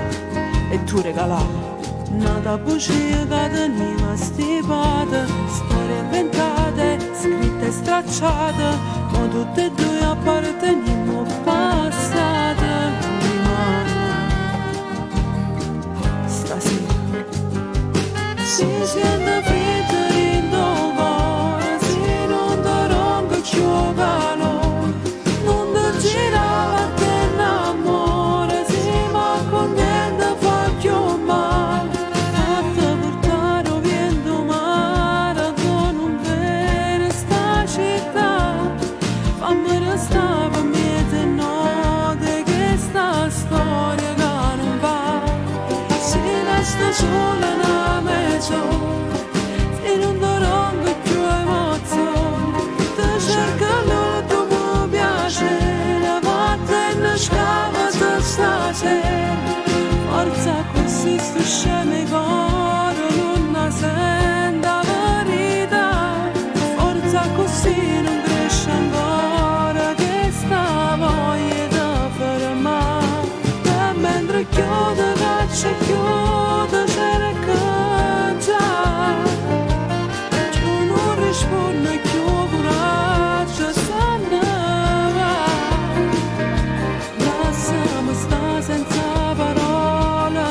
e tu regalavi. Nata bugia che teniva stipata, storie inventate, scritte e stracciate, ma tutte e due appartenimmo passate. Rimane stasera si sente freddo in tuo cuore, se non ti ronco più calore, non ti girava a te l'amore, se ma con niente fa più male, fatta portare o vento mare, con un vero sta città, fammi restare per miete note, che sta storia che non va, si resta sola una mezzo. Se non ti rompo più emozioni, ti cerco l'ultimo mi piace, la mattina scava stasera, forza così sto scemi cuore, non la sento la verità, forza così non cresce ancora, che sta voglia di fermare, e mentre chiudo caccia e chiudo cerco già, tu non rispondi più coraggio, se ne va, lasciami sta senza parole,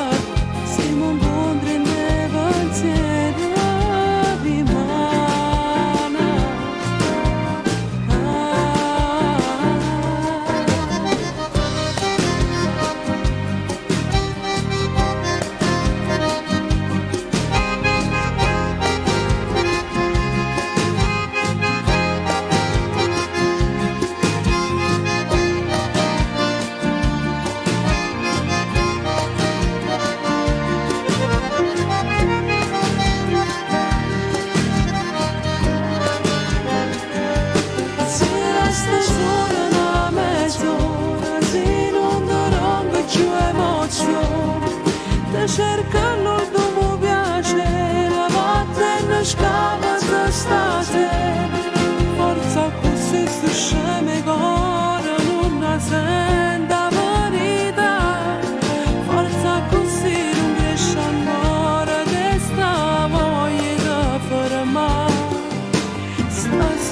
siamo incontri nei pensieri, rimane. Si resta sola una mezz'ora, se non ti rompo più emozioni, ti cerco l'ultimo piacere, la mattina scava stasera, forza così sto scemi cuore, non la sento la verità, forza così non cresce ancora, che sta voglia di fermare stasera.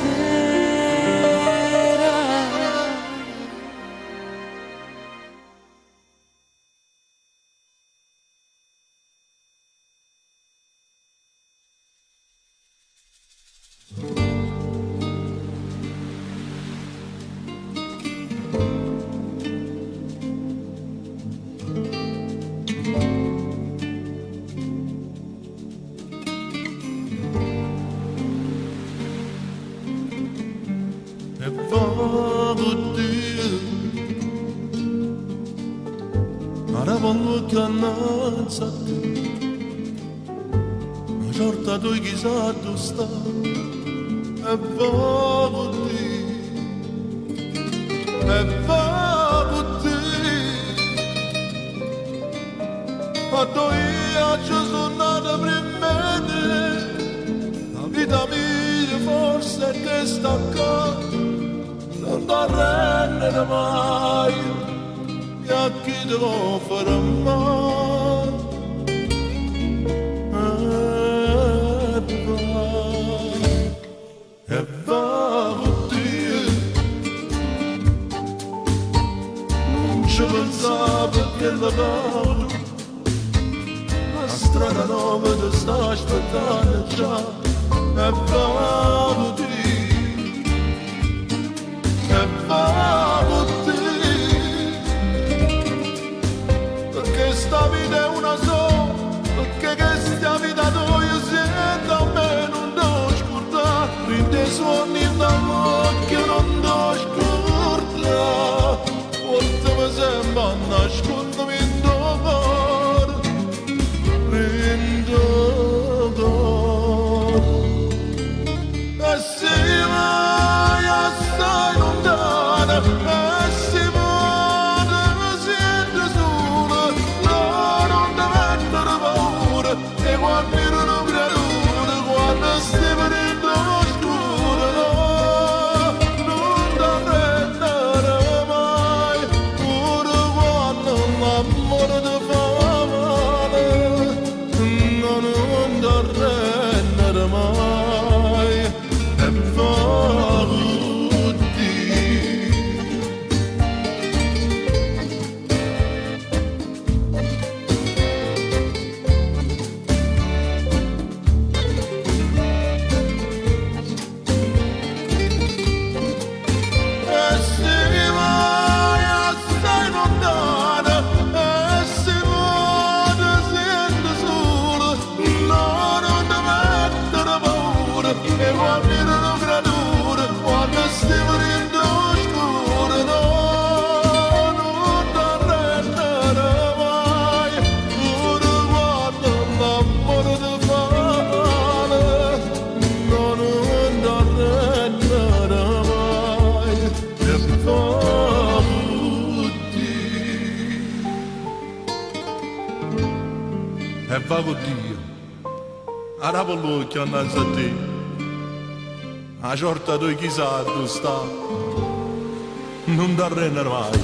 E vado Dio, ora voglio chiamare a te, una certa tu chissà tu sta, e vado Dio, e vado Dio, a tu io ci sono nata prima di te, la vita mia forse che sta qua. Non ti arrendere mai, e a chi devo fare male, e va con Dio, non ci pensavo perché la davo, la strada nuova ti sta aspettando già, e va con Dio. E va con te, perché sta vita è una sola, perché questa vita tua sento a me non devo scordare, rinde suoni d'amore non devo scordare, forse mi sembra nascondermi in tuo cuore, rinde cuore, e arrendere mai e va e va con Dio, a Napoli che annanzi a te, a sorta tu chissà dove sta, non ti arrendere mai,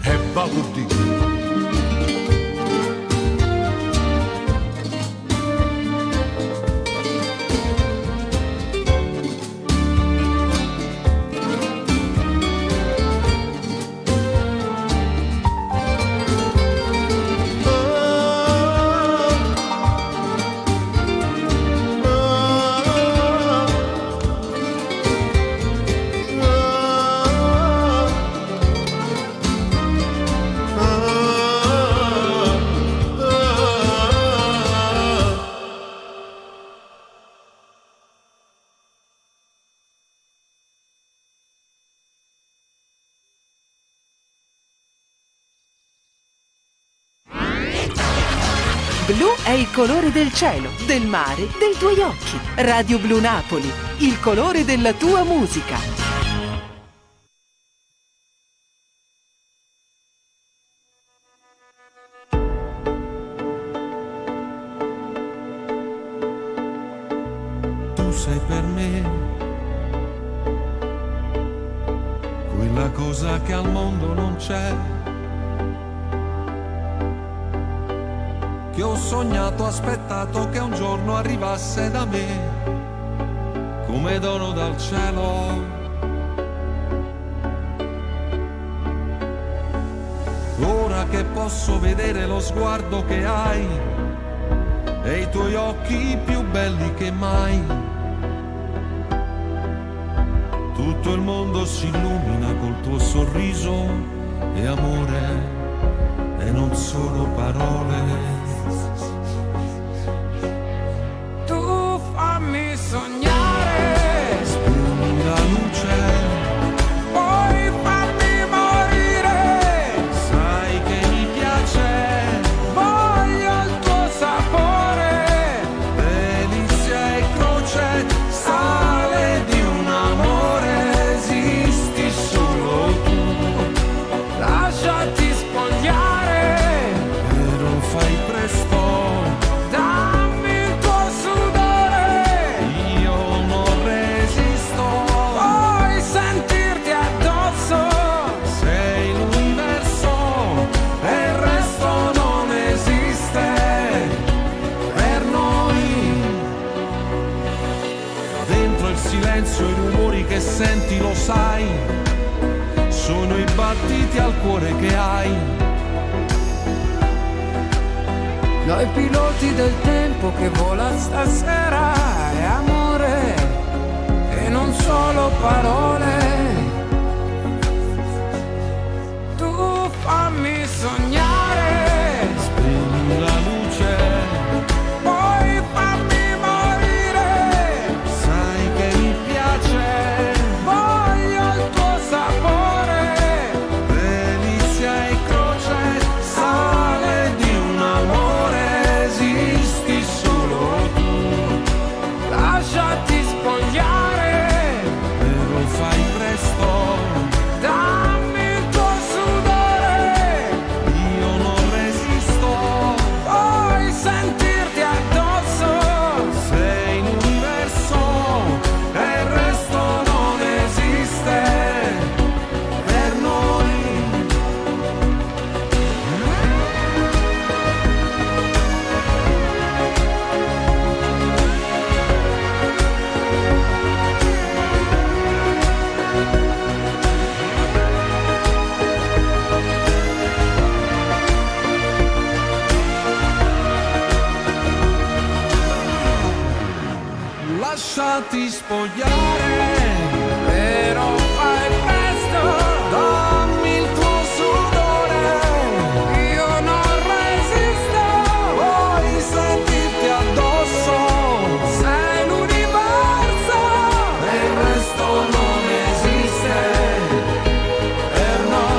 e va con Dio. Blu è il colore del cielo, del mare, dei tuoi occhi. Radio Blu Napoli, il colore della tua musica. Tu sei per me quella cosa che al mondo non c'è, che ho sognato, aspettato che un giorno arrivasse da me, come dono dal cielo. Ora che posso vedere lo sguardo che hai e i tuoi occhi più belli che mai, tutto il mondo si illumina col tuo sorriso e amore, e non solo parole. Tu fammi sognare, spegni la luce, poi fammi morire. Sai che mi piace, voglio il tuo sapore, delizia e croce, sale di un amore, esisti solo tu. Lasciati spogliare, però fai presto. I rumori che senti, lo sai, sono i battiti al cuore che hai. Noi piloti del tempo che vola stasera, è amore e non solo parole. Tu fammi sognare, spegni la luce, poi fammi morire. Sai che mi piace, voglio il tuo sapore, delizia e croce, sale di un amore, esisti solo tu. lasciati spogliare, però fai presto. lasciati spogliare, però fai presto, dammi il tuo sudore, io non resisto, vuoi sentirti addosso, sei l'universo e il resto non esiste per noi.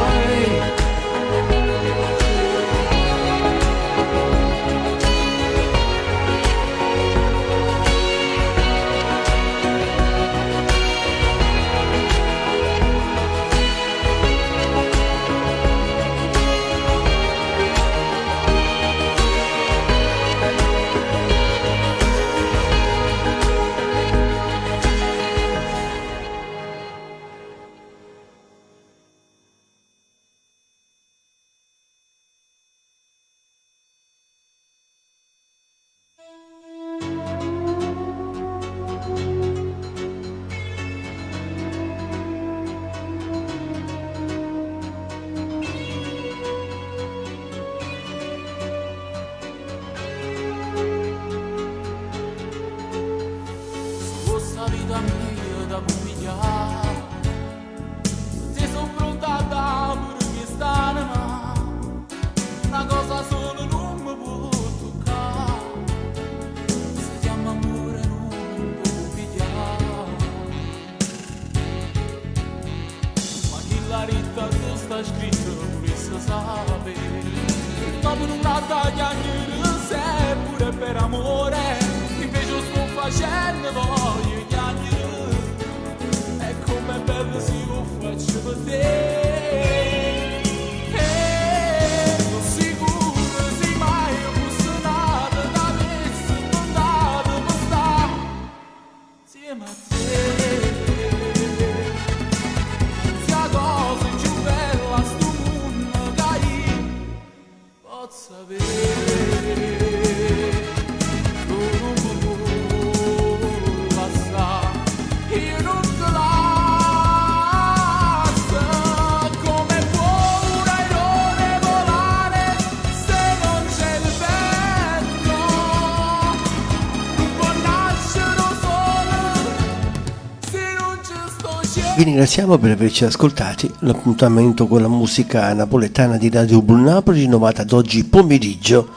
Vi ringraziamo per averci ascoltati. L'appuntamento con la musica napoletana di Radio Blu Napoli rinnovata ad oggi pomeriggio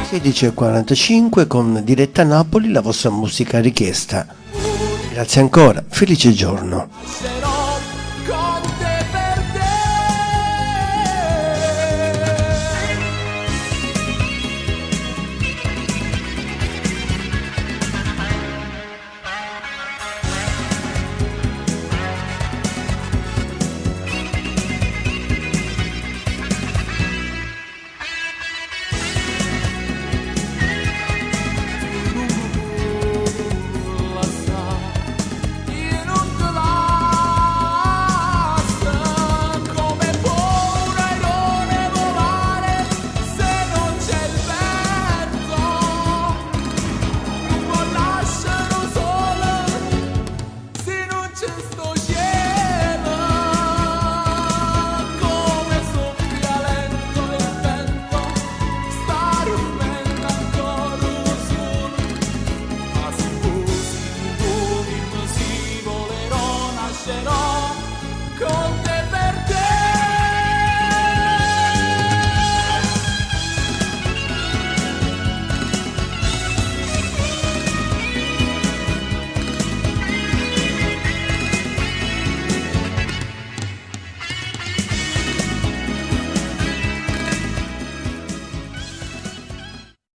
16:45 con Diretta Napoli, la vostra musica richiesta. Grazie ancora, felice giorno.